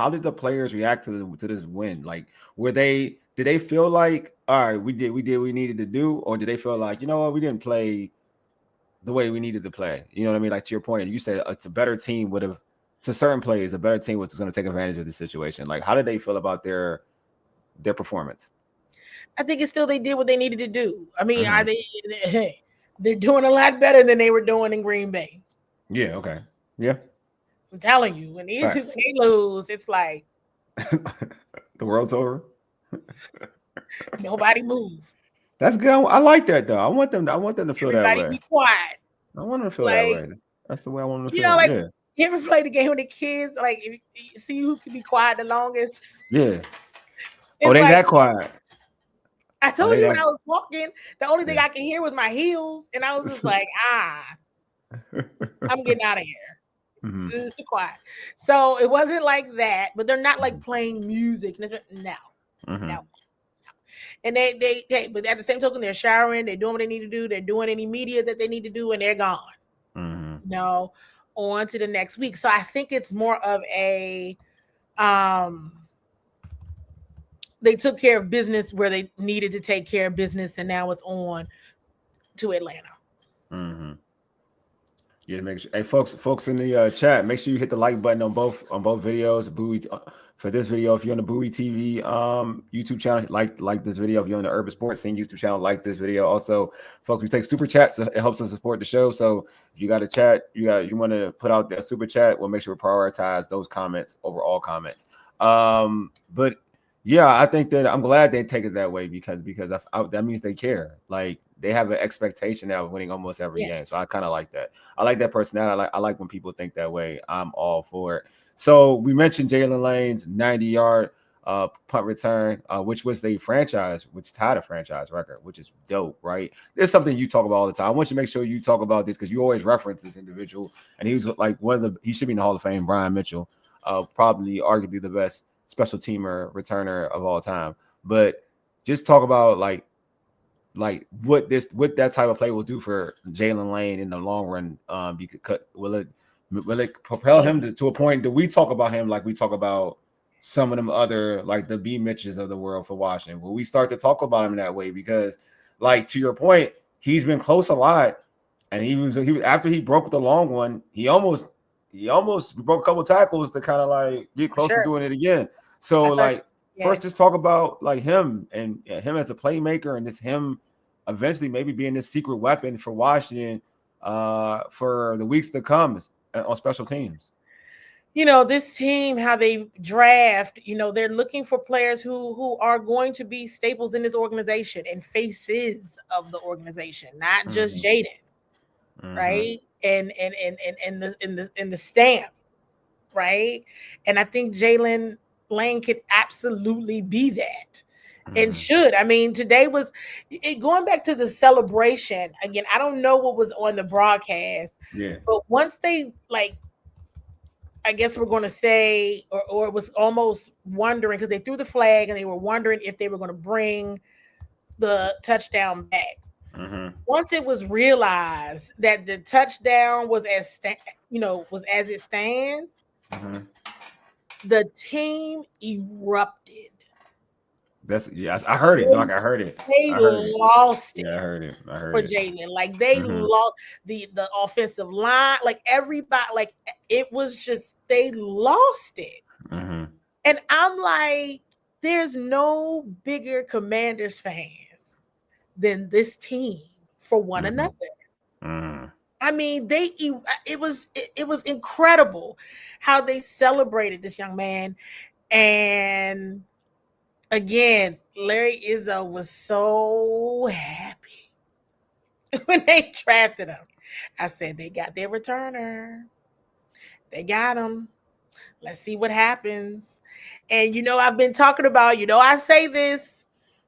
did the players react to this win? Like, did they feel like, all right, we did what we needed to do, or did they feel like, you know what, we didn't play the way we needed to play? You know what I mean? Like, to your point, you said it's a better team would have, to certain players, a better team was going to take advantage of the situation. Like, how did they feel about their performance? I think it's still they did what they needed to do. I mean, they're doing a lot better than they were doing in Green Bay. Yeah. Okay. Yeah. I'm telling you, when they lose, it's like the world's over. Nobody move. That's good. I like that though. I want them to feel that way. Be quiet. I want them to feel that way. That's the way I want them to You feel. know, like Yeah. you ever play the game with the kids? Like, if you see who can be quiet the longest. Yeah. It's They like, that quiet. I told they you that... when I was walking, the only thing I could hear was my heels, and I was just like, I'm getting out of here. Mm-hmm. It's too quiet. So it wasn't like that, but they're not like playing music. No. And they but at the same token, they're showering, they're doing what they need to do, they're doing any media that they need to do, and they're gone. No, on to the next week. So I think it's more of a they took care of business where they needed to take care of business, and now it's on to Atlanta. Yeah, make sure. Hey, folks in the chat, make sure you hit the like button on both videos. Bowie for this video. If you're on the Bowie TV YouTube channel, like this video. If you're on the Urban Sports Scene YouTube channel, like this video. Also, folks, we take super chats. It helps us support the show. So if you got a chat, you want to put out that super chat, we'll make sure we prioritize those comments over all comments. But yeah, I think that I'm glad they take it that way because that means they care. Like they have an expectation now of winning almost every game. So I kind of like that. I like that personality. I like when people think that way. I'm all for it. So we mentioned Jaylin Lane's 90-yard punt return, which was the franchise, which tied a franchise record, which is dope, right? There's something you talk about all the time. I want you to make sure you talk about this because you always reference this individual. And he was like he should be in the Hall of Fame, Brian Mitchell, probably arguably the best special teamer returner of all time. But just talk about like what that type of play will do for Jaylin Lane in the long run. Will it propel him to a point that we talk about him like we talk about some of them other like the B Mitches of the world for Washington? Will we start to talk about him that way? Because like to your point, he's been close a lot, and he was after he broke the long one, he almost broke a couple tackles to kind of like get close to doing it again. So first, just talk about like him and him as a playmaker, and just him eventually maybe being this secret weapon for Washington for the weeks to come on special teams. You know, this team, how they draft, they're looking for players who are going to be staples in this organization and faces of the organization, not just Jayden, right? And the stamp, right? And I think Jaylin Lane could absolutely be that and should. I mean, today was going back to the celebration again. I don't know what was on the broadcast, but once they I guess we're going to say, or it was almost wondering because they threw the flag and they were wondering if they were going to bring the touchdown back. Once it was realized that the touchdown was as it stands, the team erupted. I heard it, Doc. I heard it. They lost it. Yeah, I heard it. For Jaylin. Like they lost the offensive line, like everybody, like it was just they lost it. And I'm like, there's no bigger Commanders fans than this team for one another. I mean, it was incredible how they celebrated this young man. And again, Larry Izzo was so happy when they drafted him. I said, they got their returner. They got him. Let's see what happens. And, I've been talking about, I say this,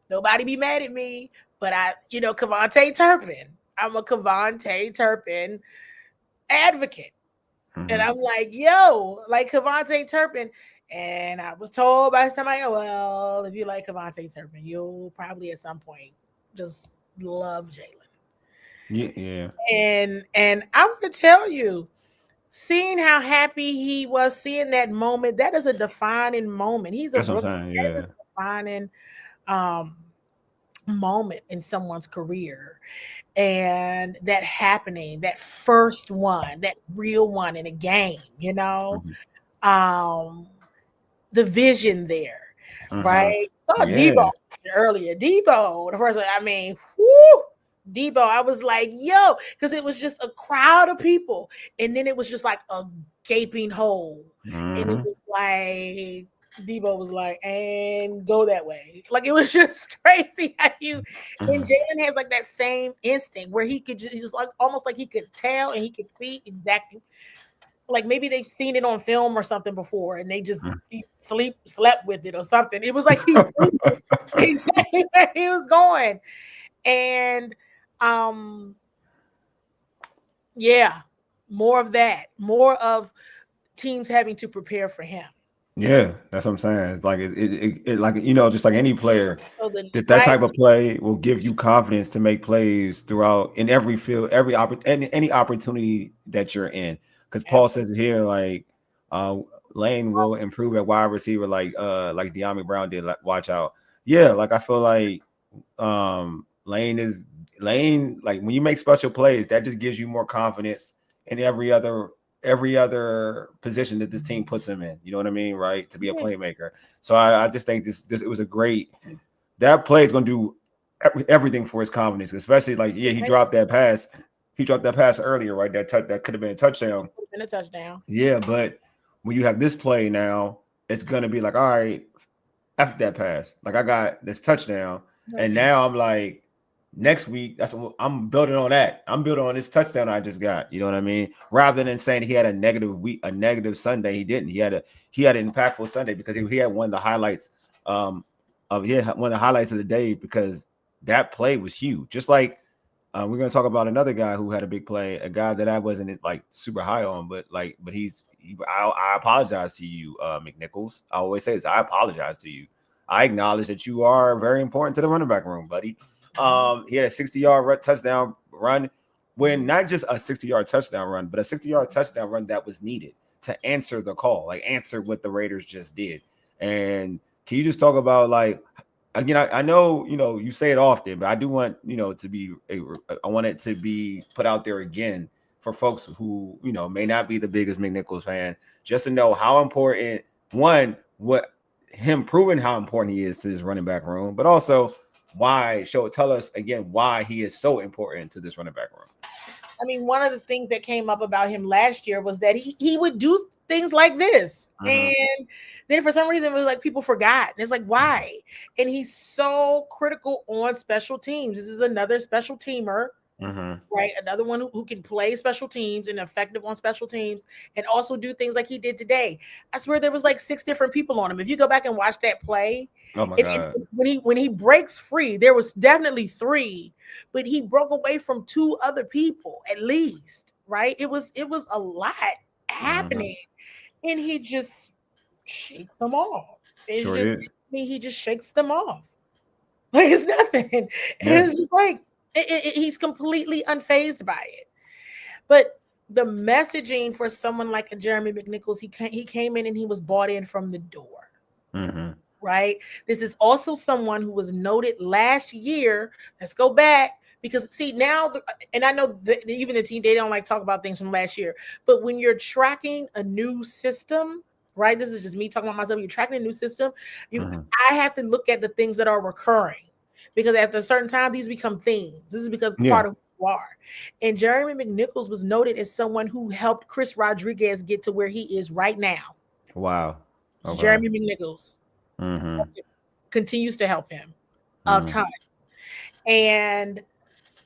nobody be mad at me, but Kevontae Turpin. I'm a Kevontae Turpin advocate. And I'm like, Kevontae Turpin. And I was told by somebody, well, if you like Kevontae Turpin, you'll probably at some point just love Jaylin. Yeah. And I'm going to tell you, seeing how happy he was, seeing that moment, that is a defining moment. That's what I'm saying. That is a defining moment in someone's career. And that happening, that first one, that real one in a game, the vision there, right? Saw Debo earlier. Debo, the first one, I mean, Debo, I was like, yo, because it was just a crowd of people. And then it was just like a gaping hole. And it was like, Debo was like, and go that way. Like, it was just crazy how and Jaylen has like that same instinct where he could just like almost like he could tell and he could see exactly. Like maybe they've seen it on film or something before and they just slept with it or something. It was like he knew exactly where he was going. And yeah, more of that, more of teams having to prepare for him. Yeah, that's what I'm saying. It's like it like just like any player, So that type of play will give you confidence to make plays throughout in every field, any opportunity that you're in. Because Paul says it here, like Lane will improve at wide receiver, like De'Ami Brown did. Like, watch out, yeah. Like I feel like Lane, like when you make special plays, that just gives you more confidence in every other position that this team puts him in. You know what I mean? Right. To be a playmaker. So I just think this it was a great, that play is going to do everything for his confidence, especially like, he dropped that pass. He dropped that pass earlier, right? That could have been a touchdown. Been a touchdown. Yeah. But when you have this play now, it's going to be like, all right, after that pass, like I got this touchdown. And now I'm like, next week, that's what I'm building on that. I'm building on this touchdown I just got. You know what I mean? Rather than saying he had a negative week, a negative Sunday, he didn't. He had an impactful Sunday because he had one of the highlights one of the highlights of the day because that play was huge. Just like we're gonna talk about another guy who had a big play, a guy that I wasn't like super high on, but I apologize to you, McNichols. I always say this. I apologize to you. I acknowledge that you are very important to the running back room, buddy. He had a 60-yard touchdown run, when not just a 60-yard touchdown run, but a 60-yard touchdown run that was needed to answer the call, like answer what the Raiders just did. And can you just talk about, like, again, I know, you say it often, but I do want, I want it to be put out there again for folks who, may not be the biggest McNichols fan, just to know how important, what him proving how important he is to this running back room, but also tell us again why he is so important to this running back room. I mean, one of the things that came up about him last year was that he would do things like this. And then for some reason it was like people forgot. And it's like, why? And he's so critical on special teams. This is another special teamer, right? Another one who can play special teams and effective on special teams and also do things like he did today. I swear there was like 6 different people on him. If you go back and watch that play, oh my God. When he breaks free, there was definitely 3, but he broke away from 2 other people at least, right? It was a lot happening, and he just shakes them off. He just shakes them off like it's nothing. Yeah. It's just like he's completely unfazed by it. But the messaging for someone like a Jeremy McNichols, he came in and he was bought in from the door. Right? This is also someone who was noted last year. Let's go back because see now, and I know that even the team, they don't like talk about things from last year, but when you're tracking a new system, right? This is just me talking about myself. You're tracking a new system. I have to look at the things that are recurring because at a certain time, these become themes. This is because part of who you are. And Jeremy McNichols was noted as someone who helped Chris Rodriguez get to where he is right now. Wow. Okay. Jeremy McNichols. Continues to help him of time, and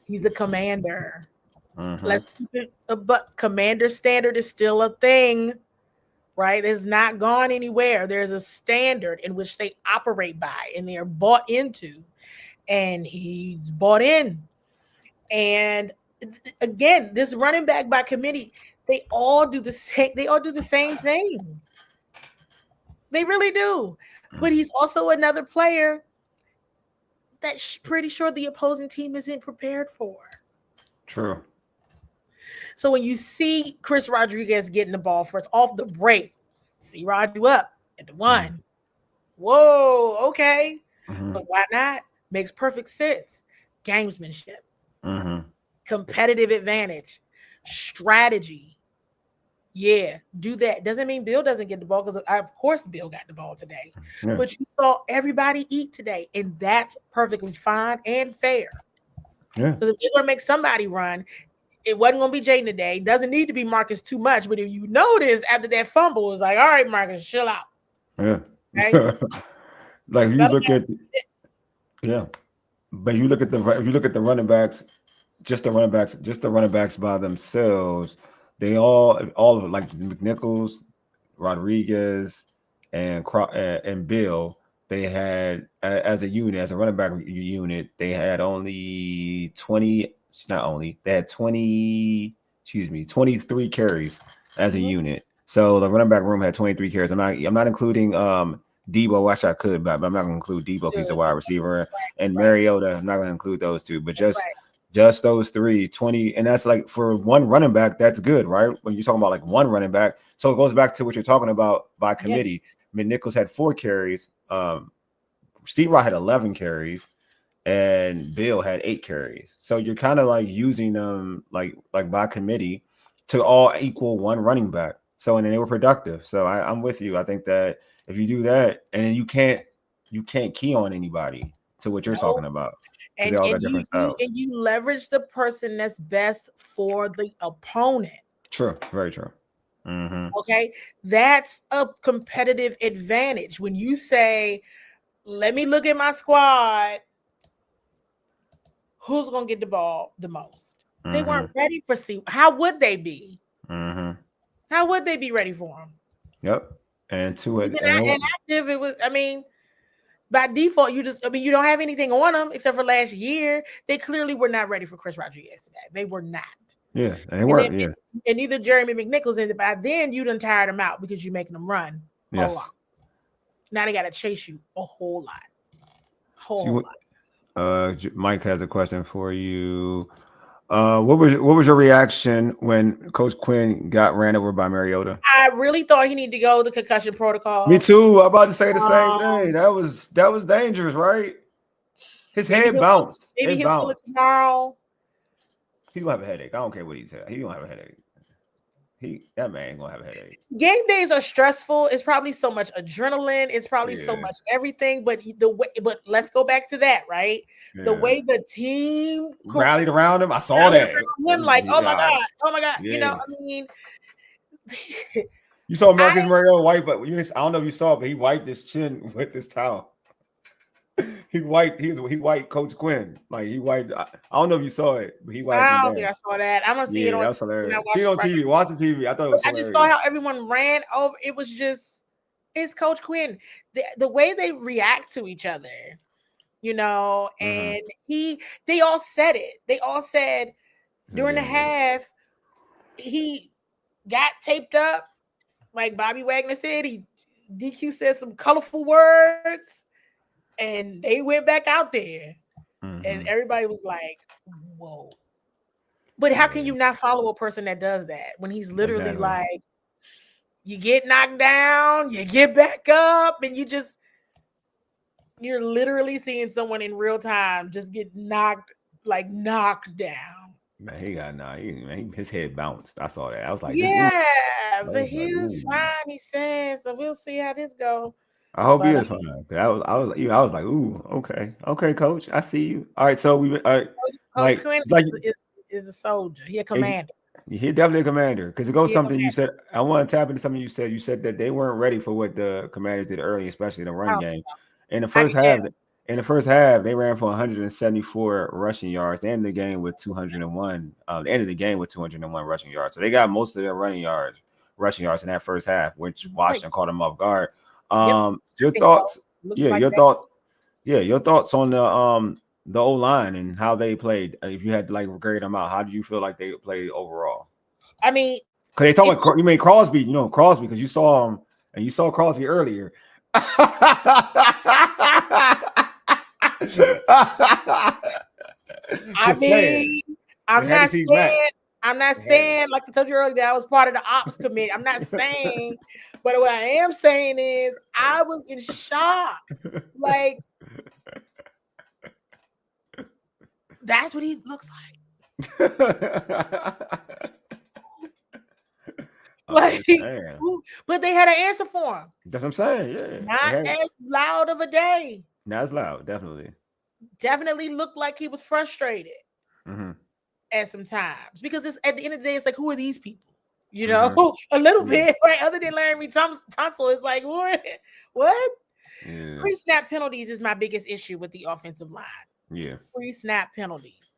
he's a commander. Let's keep it, but commander standard is still a thing, right? It's not gone anywhere. There's a standard in which they operate by, and they are bought into, and he's bought in. And again, this running back by committee, they all do the same. They all do the same thing. They really do. But he's also another player that's pretty sure the opposing team isn't prepared for. True. So when you see Chris Rodriguez getting the ball first off the break, see Rod you up at the 1. Whoa, okay. But why not? Makes perfect sense. Gamesmanship. Competitive advantage. Strategy. Yeah, do that. Doesn't mean Bill doesn't get the ball because of course Bill got the ball today. But you saw everybody eat today, and that's perfectly fine and fair. Because if you're going to make somebody run, it wasn't going to be Jayden today. It doesn't need to be Marcus too much. But if you notice after that fumble, it's like, all right, Marcus, chill out. Okay? Like you look at but you look at the running backs, just the running backs by themselves, they all of it, like McNichols, Rodriguez, and Bill, they had as a unit, as a running back unit, they had only 23 carries as a unit. So the running back room had 23 carries. I'm not including Debo. Actually, I could, but I'm not going to include Debo. He's a wide receiver, and Mariota. I'm not going to include those two, but just those 20, and that's like for one running back, that's good, right? When you're talking about like one running back, so it goes back to what you're talking about by committee. McNichols had 4 carries, Steve Rod had 11 carries, and Bill had 8 carries. So you're kind of like using them like by committee to all equal one running back. So and then they were productive. So I'm with you. I think that if you do that, and then you can't key on anybody to what you're talking about. And, they all got different styles. And you leverage the person that's best for the opponent. True, very true. Mm-hmm. Okay, that's a competitive advantage. When you say, let me look at my squad, who's going to get the ball the most? Mm-hmm. They weren't ready for how would they be? Mm-hmm. How would they be ready for him? Yep. And to it, inactive, it was, I mean, by default, you don't have anything on them except for last year. They clearly were not ready for Chris Rodriguez today. They were not. Yeah, and they weren't. Yeah. And neither Jeremy McNichols, and by then you done tired them out because you're making them run a lot. Now they got to chase you a whole lot. Mike has a question for you. What was your reaction when Coach Quinn got ran over by Mariota? I really thought he needed to go to concussion protocol. Me too. I'm about to say the same thing. That was dangerous, right? His head bounced. Maybe he'll feel it tomorrow. He's gonna have a headache. I don't care what he said. He's gonna have a headache. That man ain't gonna have a headache. Game days are stressful. It's probably so much adrenaline. It's probably so much everything. But but let's go back to that, right? Yeah. The way the team rallied around him, I saw that. Him like, oh my god. Yeah. You know, I mean, you saw Marcus Mariota wipe, but I don't know if you saw it, but he wiped his chin with his towel. He wiped Coach Quinn. Like he wiped. I don't know if you saw it, but he wiped. I don't think I saw that. I'm gonna see it on. That's hilarious. See it on TV. Watch the TV. I thought it was. I just saw how everyone ran over. It was just. It's Coach Quinn. The way they react to each other, you know, and they all said it. They all said during the half, he got taped up. Like Bobby Wagner said, DQ said some colorful words. And they went back out there, and everybody was like, whoa. But how can you not follow a person that does that when he's literally like, you get knocked down, you get back up, and you're literally seeing someone in real time just get knocked down. Man, he got knocked. His head bounced. I saw that. I was like, but he was fine, he said. So we'll see how this goes. I hope he is fine. I was like, ooh, okay, Coach, I see you. All right, so Quinn is a soldier. He a commander. He's definitely a commander. Because it goes something you said. I want to tap into something you said. You said that they weren't ready for what the Commanders did early, especially the run game. In the first half, they ran for 174 rushing yards. They ended the game with 201. They ended the game with 201 rushing yards. So they got most of their rushing yards in that first half, which Washington caught them off guard. Your thoughts on the O-line and how they played. If you had to like grade them out, how do you feel like they played overall? I mean, because they talk about you mean Crosby, because you saw him and you saw Crosby earlier. I'm not saying, like I told you earlier, that I was part of the ops committee. I'm not saying, but what I am saying is I was in shock. Like, that's what he looks like. But they had an answer for him. That's what I'm saying. Yeah. Not as loud of a day. Not as loud, definitely. Definitely looked like he was frustrated. At some times, because it's at the end of the day, it's like, who are these people? You know, a little bit, right? Other than Larry Tunsil, it's like, what? Yeah. Pre-snap penalties is my biggest issue with the offensive line. Yeah. Pre-snap penalties.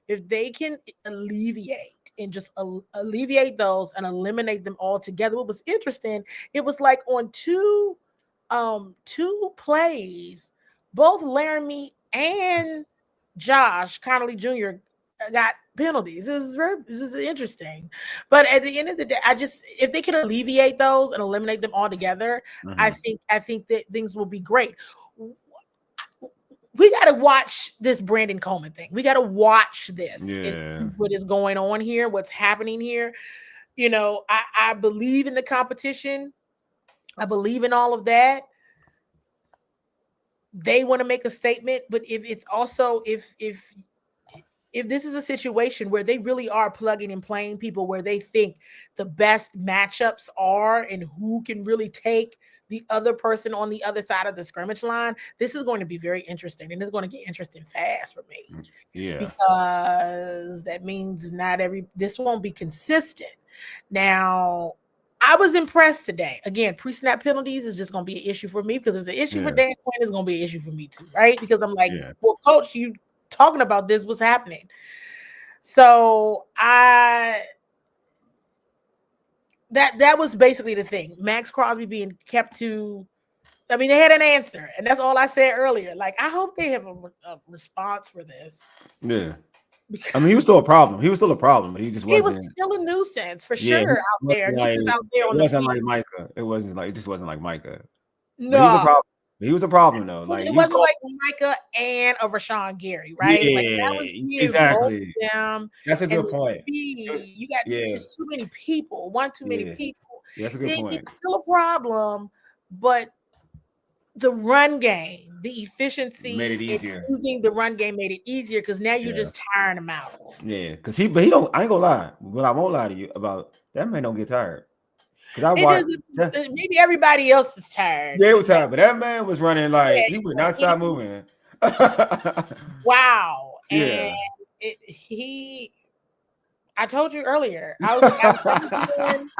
If they can alleviate and just alleviate those and eliminate them altogether. What was interesting, it was like on two plays, both Laramie and Josh Connolly Jr. got penalties. It was interesting. But at the end of the day, if they can alleviate those and eliminate them altogether, I think that things will be great. We got to watch this Brandon Coleman thing. We got to watch this and see what is going on here, what's happening here. I believe in the competition. I believe in all of that. They want to make a statement, but if it's also if this is a situation where they really are plugging and playing people where they think the best matchups are and who can really take the other person on the other side of the scrimmage line, this is going to be very interesting, and it's going to get interesting fast for me. Yeah, because that means this won't be consistent. Now, I was impressed today. Again, pre-snap penalties is just going to be an issue for me because if it's an issue for Dan Quinn, it's going to be an issue for me too, right? Because I'm like, well, coach, you talking about this, what's happening? So that was basically the thing. Max Crosby being kept to, they had an answer, and that's all I said earlier. Like, I hope they have a response for this. Yeah. Because, he was still a problem. He was still a problem, but he just wasn't. He was still a nuisance for sure out there. Like, out there on it wasn't the like Micah. It just wasn't like Micah. No. But he was a problem. He was a problem though. Like it wasn't like Micah and a Rashawn Gary, right? Yeah, like that was exactly. Them. That's a good point. You got just too many people. Too many people. Yeah, that's a good point. It's still a problem, but the run game, the efficiency made it easier. Using the run game made it easier because now you're just tiring him out. Yeah, because he don't. I ain't gonna lie. But I won't lie to you about that man. Don't get tired. Maybe everybody else is tired. They were tired, but that man was running like he would not stop moving. Wow. Yeah. And I told you earlier, I was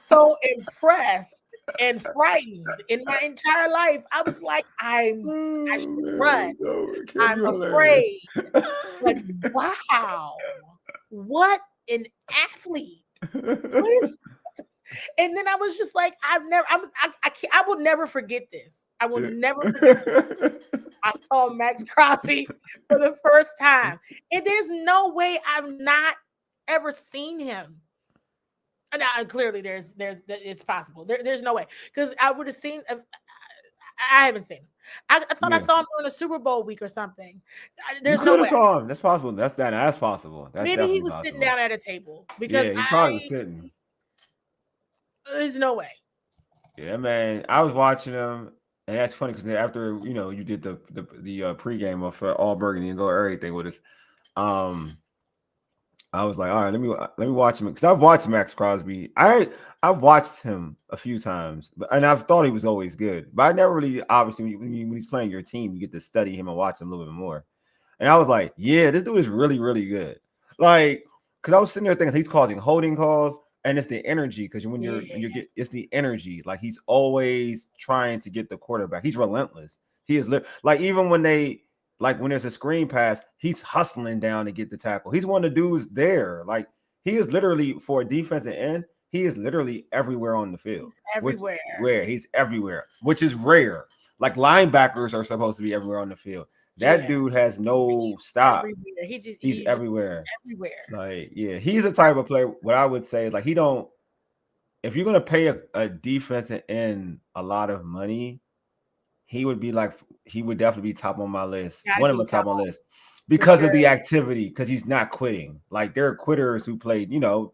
so impressed and frightened in my entire life. I was like, I should run. I'm afraid. Like, wow, what an athlete. And then I was just like, I will never forget this. I will never forget this. I saw Max Crosby for the first time. And there's no way I've not ever seen him. And clearly it's possible. There's no way. Because I would have seen, I haven't seen him. I thought I saw him during a Super Bowl week or something. There's no way. Saw him. That's possible. That's possible. Maybe he was sitting down at a table. Because he probably was sitting. There's no way. Yeah, man. I was watching him, and that's funny because after you did the pregame of all burgundy and go everything with us, I was like, all right, let me watch him because I've watched Max Crosby. I've watched him a few times, and I've thought he was always good, but I never really obviously when he's playing your team, you get to study him and watch him a little bit more. And I was like, yeah, this dude is really really good. Like, because I was sitting there thinking he's causing holding calls. And it's the energy because when it's the energy. Like he's always trying to get the quarterback. He's relentless. He is like even when when there's a screen pass, he's hustling down to get the tackle. He's one of the dudes there. Like he is literally for a defensive end. He is literally everywhere on the field. He's everywhere, which is rare. Like linebackers are supposed to be everywhere on the field. That dude has no stop. He's everywhere. Everywhere. Like, he's the type of player. What I would say, like, if you're gonna pay a defensive end a lot of money, he would definitely be top on my list. One of them top on my list because of the activity. Because he's not quitting. Like there are quitters who played.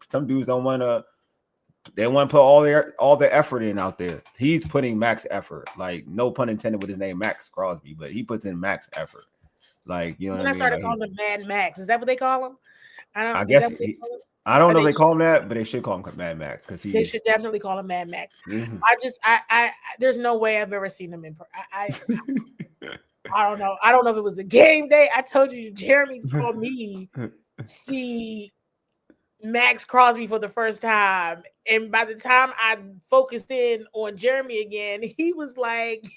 Some dudes don't want to. They want to put all their effort in out there. He's putting max effort. Like no pun intended with his name Max Crosby, but he puts in max effort. Like what I mean? Started calling him Mad Max. Is that what they call him? I guess I don't know if they call him that, but they should call him Mad Max because they should definitely call him Mad Max. Mm-hmm. I there's no way I've ever seen him in person. I don't know. I don't know if it was a game day. I told you, Jeremy saw me see Max Crosby for the first time, and by the time I focused in on Jeremy again, he was like,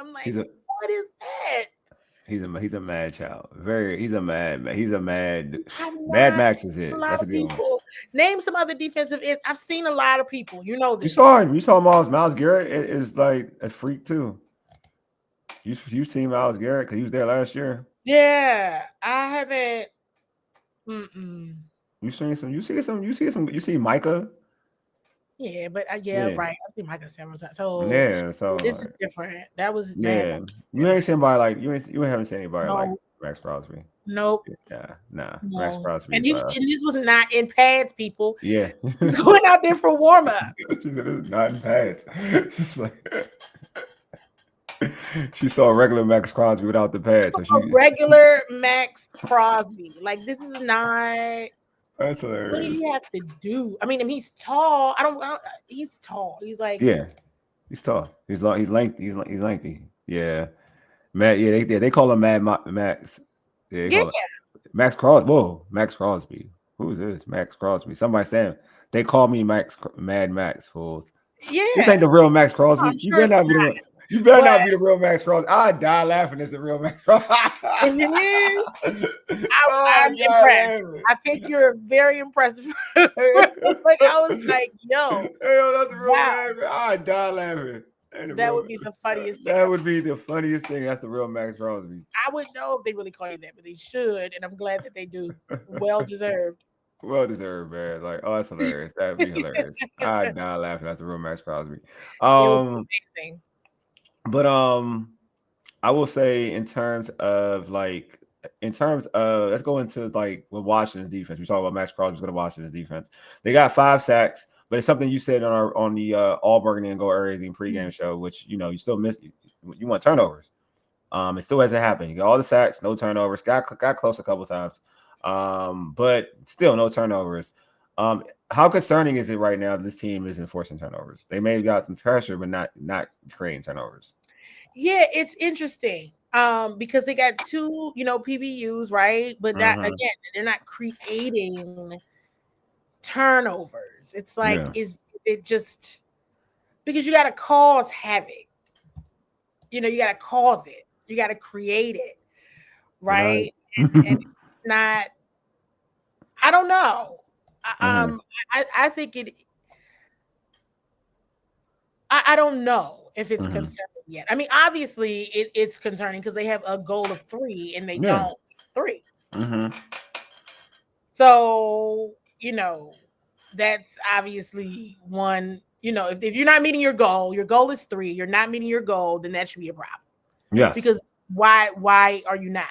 I'm like, what is that? He's a mad child. He's a mad Mad Max is it. A lot That's a of good people. one. Name some other defensive ends. I've seen a lot of people. You know this. You saw Miles Garrett is like a freak too. You've seen Miles Garrett because he was there last year. Yeah, I haven't. You see Micah. Yeah, but Yeah. right. I've seen Micah several times. So Yeah, so this is different. That was yeah. You ain't seen anybody like you haven't seen anybody like No. Max Crosby. Nope. Yeah, nah. No. Max Crosby. And this was not in pads, people. Yeah. He was going out there for warm up. She said it's not in pads. She's like she saw a regular Max Crosby without the pads. So A regular Max Crosby. Like this is not. That's hilarious. What do you have to do? I mean, he's tall. I don't. He's tall. He's like. Yeah, he's tall. He's long. He's lengthy. He's lengthy. Yeah, Matt. Yeah, they call him Max. Yeah, call him Max Crosby. Whoa, Max Crosby. Who's this? Max Crosby. Somebody saying they call me Mad Max. Fools. Yeah, this ain't the real Max Crosby. I'm You sure better not be the. You better not be the real Max Crosby. I die laughing. It's the real Max Crosby. If it is, I'm impressed. I think you're very impressive. Like I was like, yo, that's the real Max. I die laughing. That would be the funniest thing. That would be the funniest thing. That's the real Max Crosby. I wouldn't know if they really call you that, but they should, and I'm glad that they do. Well deserved. Well deserved, man. Like, oh, that's hilarious. That'd be hilarious. I die laughing. That's the real Max Crosby. Amazing. But I will say in terms of let's go into like with Washington's defense. We talk about Max Crosby's going to Washington's defense. They got 5 sacks, but it's something you said on the All Burgundy and Go Everything pregame show, which you still miss. You want turnovers. It still hasn't happened. You got all the sacks, no turnovers. Got close a couple times, but still no turnovers. How concerning is it right now that this team isn't forcing turnovers? They may have got some pressure, but not creating turnovers. Yeah, it's interesting because they got 2, PBUs, right? But that again, they're not creating turnovers. It's like, is it just because you got to cause havoc? You got to cause it. You got to create it, right? And it's not. I don't know. I think it. I don't know if it's concerning yet. I mean, obviously it's concerning because they have a goal of 3 and they don't 3. So that's obviously one. If you're not meeting your goal is 3. You're not meeting your goal, then that should be a problem. Yes. Because why are you not?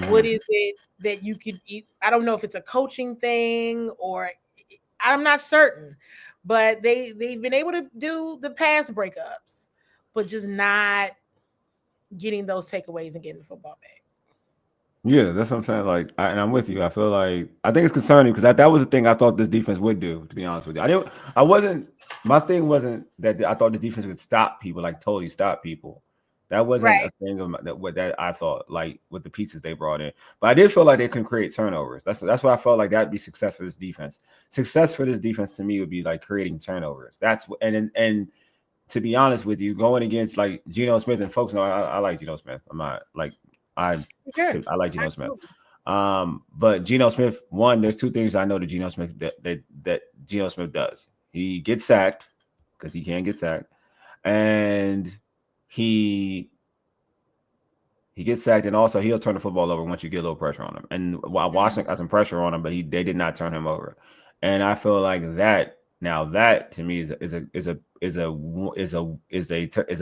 What is it that you could eat? I don't know if it's a coaching thing or I'm not certain, but they've been able to do the pass breakups, but just not getting those takeaways and getting the football back. Yeah, that's what I'm saying. Like, and I'm with you. I feel like I think it's concerning because that was the thing I thought this defense would do. To be honest with you, my thing wasn't that I thought the defense would stop people, like totally stop people. That wasn't a thing of that I thought, like with the pieces they brought in. But I did feel like they can create turnovers. That's why I felt like that'd be success for this defense. Success for this defense to me would be like creating turnovers. That's and to be honest with you, going against like Geno Smith, and folks know I like Geno Smith. I'm not like I like Geno Smith. But Geno Smith, one, there's 2 things I know that Geno Smith that Geno Smith does. He gets sacked because he can get sacked, and he gets sacked, and also he'll turn the football over once you get a little pressure on him. And while Washington got some pressure on him, but they did not turn him over. And I feel like that to me is a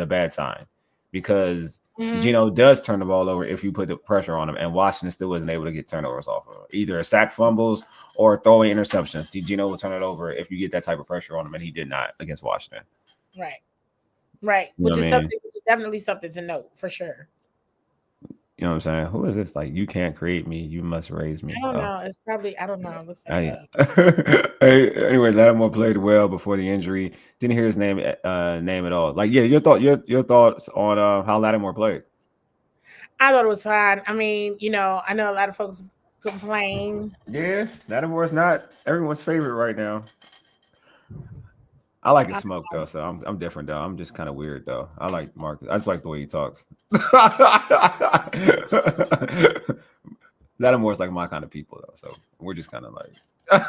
bad sign because Geno does turn the ball over if you put the pressure on him, and Washington still wasn't able to get turnovers off of either a sack fumbles or throwing interceptions. Geno will turn it over if you get that type of pressure on him, and he did not against Washington. Right. Which is definitely something to note for sure. You know what I'm saying? Who is this? Like, you can't create me, you must raise me. I don't know. It's probably, I don't know. It looks like hey, anyway, Lattimore played well before the injury. Didn't hear his name at all. Like, yeah, your thoughts on how Lattimore played. I thought it was fine. I mean, I know a lot of folks complain. Yeah, Lattimore's not everyone's favorite right now. I like his smoke though, so I'm different though. I'm just kind of weird though. I like Marcus. I just like the way he talks. Lattimore is like my kind of people though, so we're just kind of like.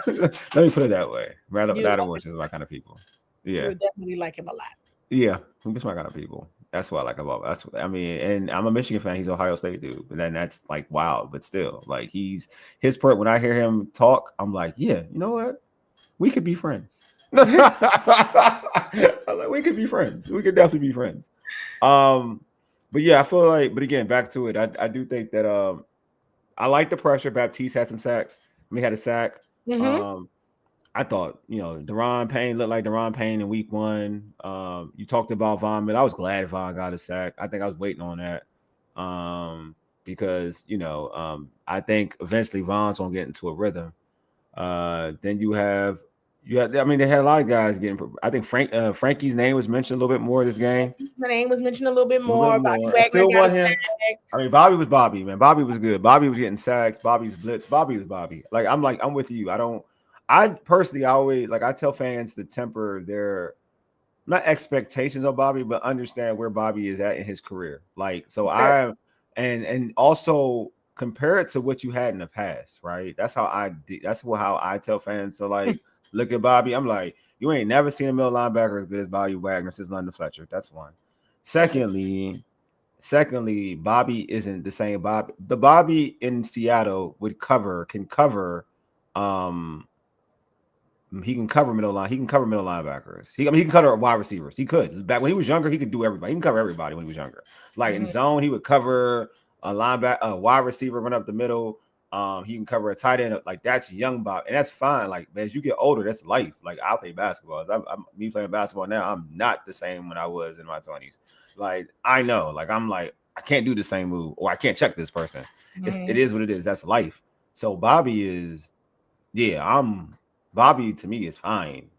Let me put it that way. Lattimore is my kind of people. Yeah, you definitely like him a lot. Yeah, he's my kind of people. That's what I like about. And I'm a Michigan fan. He's Ohio State dude, but then that's like wild. But still, like his part. When I hear him talk, I'm like, yeah, you know what? We could be friends. I'm like, we could be friends. We could definitely be friends. But yeah, I feel like. But again, back to it. I do think that I like the pressure. Baptiste had some sacks. He had a sack. Mm-hmm. I thought, Deron Payne looked like Deron Payne in week 1. You talked about Von, but I was glad Von got a sack. I think I was waiting on that because, I think eventually Von's going to get into a rhythm. Then they had a lot of guys getting. I think Frankie's name was mentioned a little bit more this game. The name was mentioned a little bit more. Bobby Wagner still want him. I mean, Bobby was Bobby, man. Bobby was good. Bobby was getting sacks. Bobby's blitz. Bobby was Bobby. I'm with you. I personally always I tell fans to temper their not expectations of Bobby, but understand where Bobby is at in his career. Sure. And also compare it to what you had in the past, right? That's how I tell fans to look at Bobby. I'm like, you ain't never seen a middle linebacker as good as Bobby Wagner since London Fletcher. That's one. Secondly, Bobby isn't the same Bobby. The Bobby in Seattle can cover he can cover middle line. He can cover middle linebackers. He can cover wide receivers. He could. Back when he was younger, he could do everybody. He can cover everybody when he was younger. In zone, he would cover a linebacker, a wide receiver, run up the middle. He can cover a tight end. That's young Bob, and that's fine. As you get older, that's life. I'll play basketball. I'm me playing basketball now. I'm not the same when I was in my 20s. I know. I can't do the same move, or I can't check this person. It is what it is. That's life. So Bobby is, Bobby to me is fine.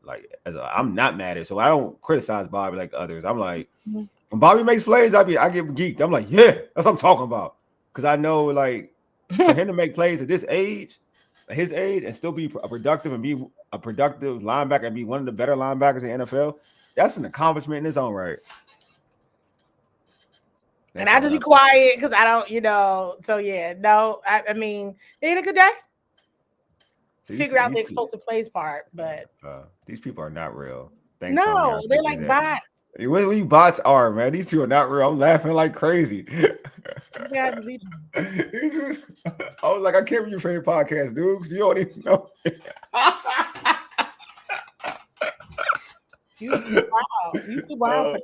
I'm not mad at it. So I don't criticize Bobby like others. I'm like, when Bobby makes plays, I get geeked. I'm like, yeah, that's what I'm talking about. Because I know for him to make plays at his age, and still be productive and be a productive linebacker and be one of the better linebackers in the NFL, that's an accomplishment in its own right. And I just be quiet because I don't, So yeah, no, I mean, they had a good day. Figure out the explosive plays part, but these people are not real. No, they're like bots. When you bots are, man, these two are not real. I'm laughing like crazy. I was like, I can't read your favorite podcast, dude, because you don't even know. You too wild.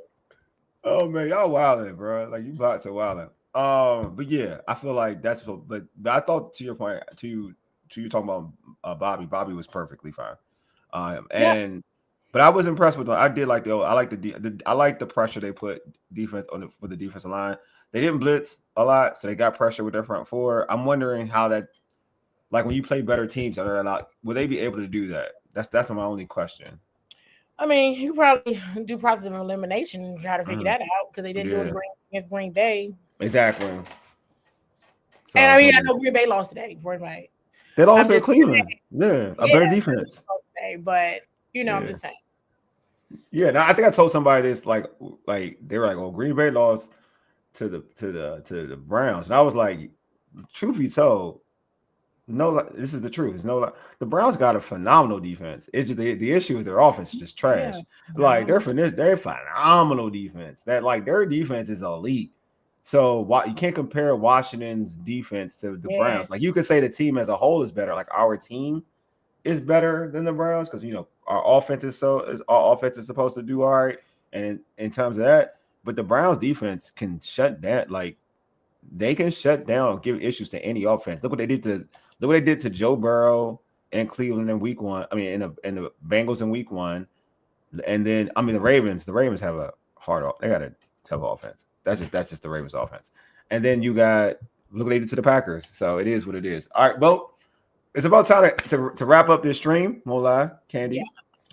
Oh man, y'all wilding, bro. You bots are wilding. But yeah, I feel like that's what. But I thought to your point, to you talking about Bobby. Bobby was perfectly fine. But I was impressed with them. I did like I like the pressure they put defense on for the defensive line. They didn't blitz a lot, so they got pressure with their front four. I'm wondering how that, when you play better teams that are a lot, will they be able to do that? That's my only question. I mean, you probably do positive elimination and try to figure that out because they didn't do it against Green Bay. Exactly. So, and I know Green Bay lost today. They lost to Cleveland. A better defense. Today, but I'm just saying. Yeah, now I think I told somebody this. They were like, "Oh, Green Bay lost to the Browns," and I was like, "Truth be told, no, this is the truth. The Browns got a phenomenal defense. It's just the issue is their offense is just trash. Yeah. They're phenomenal defense. That their defense is elite. So you can't compare Washington's defense to the Browns. You could say the team as a whole is better. Our team is better than the Browns because our offense is supposed to do all right. And in terms of that, but the Browns defense can shut down. They can shut down, give issues to any offense. Look what they did to Joe Burrow and Cleveland in week 1. I mean, in the Bengals in week 1, and then the Ravens. The Ravens have a they got a tough offense. That's just the Ravens offense. And then you got look what they did to the Packers. So it is what it is. All right, well, it's about time to wrap up this stream. Won't lie, Candi. Yeah.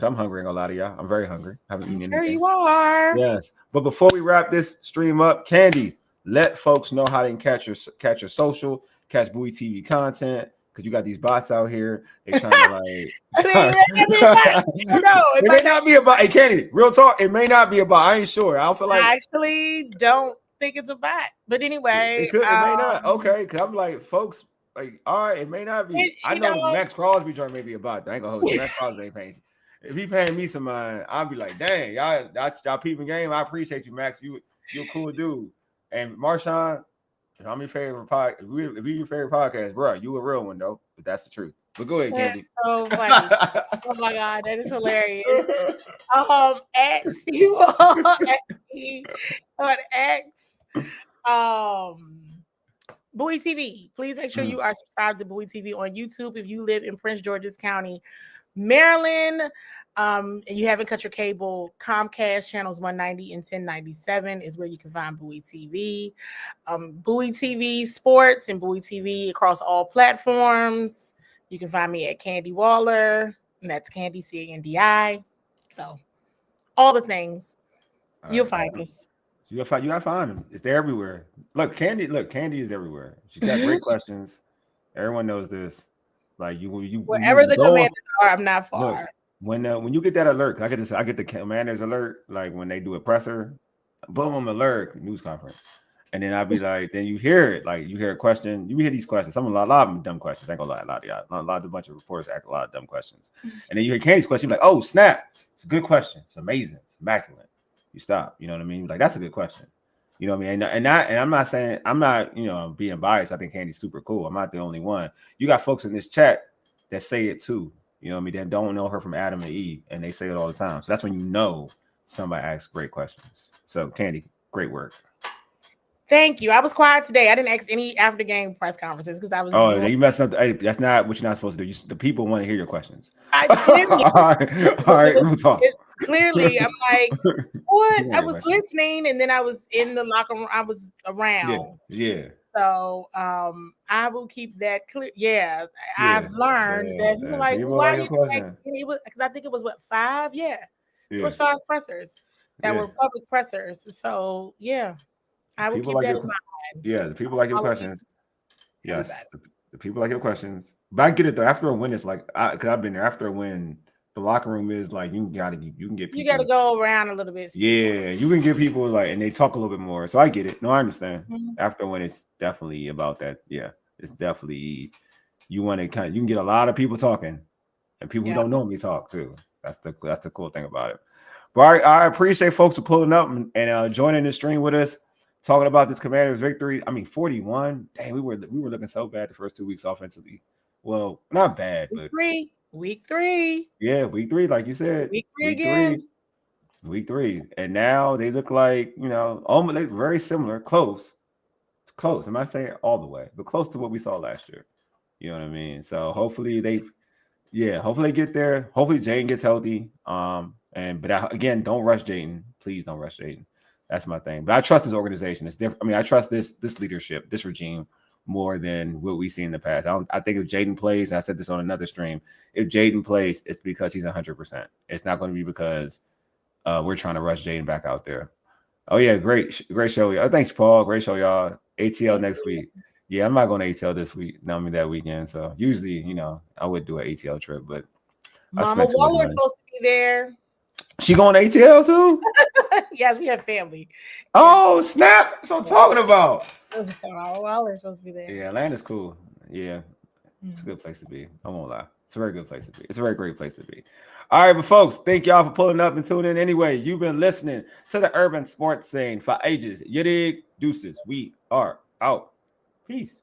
I'm hungry. Ain't gonna lie to y'all. I'm very hungry. Haven't eaten anything. Sure you are. Yes, but before we wrap this stream up, Candi, let folks know how they can catch your social, catch Bowie TV content. because you got these bots out here. They trying to like. It may not be a bot. Hey, Candi, real talk. It may not be a bot. I ain't sure. I don't feel like. I actually don't think it's a bot. But anyway, it may not. Okay, because I'm like, folks, like, all right, it may not be. I know Max Crosby trying to be a bot. I ain't gonna hold you. Max Crosby ain't paying. If he paying me some money, I'll be like, dang, y'all peeping game. I appreciate you, Max. You're a cool dude. And Marshawn, I'm your favorite podcast. If you're your favorite podcast, bro, you a real one though. But that's the truth. But go ahead, Candi. So funny. Oh my God, that is hilarious. At CWall on X, Bowie TV. Please make sure you are subscribed to Bowie TV on YouTube if you live in Prince George's County, Maryland. And you haven't cut your cable. Comcast channels 190 and 1097 is where you can find Bowie TV. Bowie TV Sports and Bowie TV across all platforms. You can find me at Candi Waller, and that's Candi, Candi. So all the things. You'll find us. You gotta find them. It's there everywhere. Look, Candi is everywhere. She's got great questions. Everyone knows this. Like you wherever the Commanders are, I'm not far. Look, when you get that alert, I get the Commanders alert, like when they do a presser, boom, alert, news conference. And then I'd be like, then you hear it, like you hear a question, you hear these questions. A lot of them dumb questions. I ain't gonna lie, a bunch of reporters ask a lot of dumb questions. And then you hear Candy's question, you're like, oh snap, it's a good question, it's amazing, it's immaculate. You stop, you know what I mean? Like that's a good question. You know what I mean? And I'm not saying I'm not, being biased. I think Candy's super cool. I'm not the only one. You got folks in this chat that say it too. You know what I mean? That don't know her from Adam and Eve, and they say it all the time. So that's when you know somebody asks great questions. So Candi, great work. Thank you. I was quiet today. I didn't ask any after game press conferences because I was. Oh, you messed up. Hey, that's not what you're not supposed to do. The people want to hear your questions. All right, we'll talk. Clearly, I'm like, what? I was listening, and then I was in the locker room. I was around. Yeah. So, I will keep that clear. Yeah, I've learned that people like, why are you question? Because I think it was 5. Yeah, it was 5 pressers that were public pressers. So, yeah. I will keep that in mind. Yeah, the people like your questions. Yes, the people like your questions. But I get it though. After a win, it's like because I've been there. After a win, the locker room is like you can get people. You got to go around a little bit. Yeah, you can get people like, and they talk a little bit more. So I get it. No, I understand. After a win, it's definitely about that. Yeah, it's definitely you want to you can get a lot of people talking, and people who don't normally talk too. That's the cool thing about it. But I appreciate folks for pulling up and joining the stream with us. Talking about this Commanders victory. I mean, 41. Dang, we were looking so bad the first 2 weeks offensively. Well, not bad, but week 3. Yeah, week 3, like you said. Week 3 again. Week 3. And now they look like, almost very similar, close. I'm not saying all the way, but close to what we saw last year. You know what I mean? So hopefully they get there. Hopefully Jayden gets healthy. But again, don't rush Jayden. Please don't rush Jayden. That's my thing. But I trust this organization. It's different. I mean, I trust this leadership, this regime more than what we see in the past. I think if Jayden plays, and I said this on another stream, if Jayden plays, it's because he's 100%. It's not going to be because we're trying to rush Jayden back out there. Oh, yeah, great show. Oh, thanks, Paul. Great show, y'all. ATL next week. Yeah, I'm not going to ATL this week. That weekend. So usually, I would do an ATL trip, but Mama Waller's supposed to be there. She going to ATL too? Yes, we have family. Oh, snap. That's what I'm talking about. Waller's supposed to be there. Yeah, Atlanta's cool. Yeah, it's a good place to be. I won't lie. It's a very good place to be. It's a very great place to be. All right, but folks, thank y'all for pulling up and tuning in. Anyway, you've been listening to the Urban Sports Scene for ages. You dig? Deuces. We are out. Peace.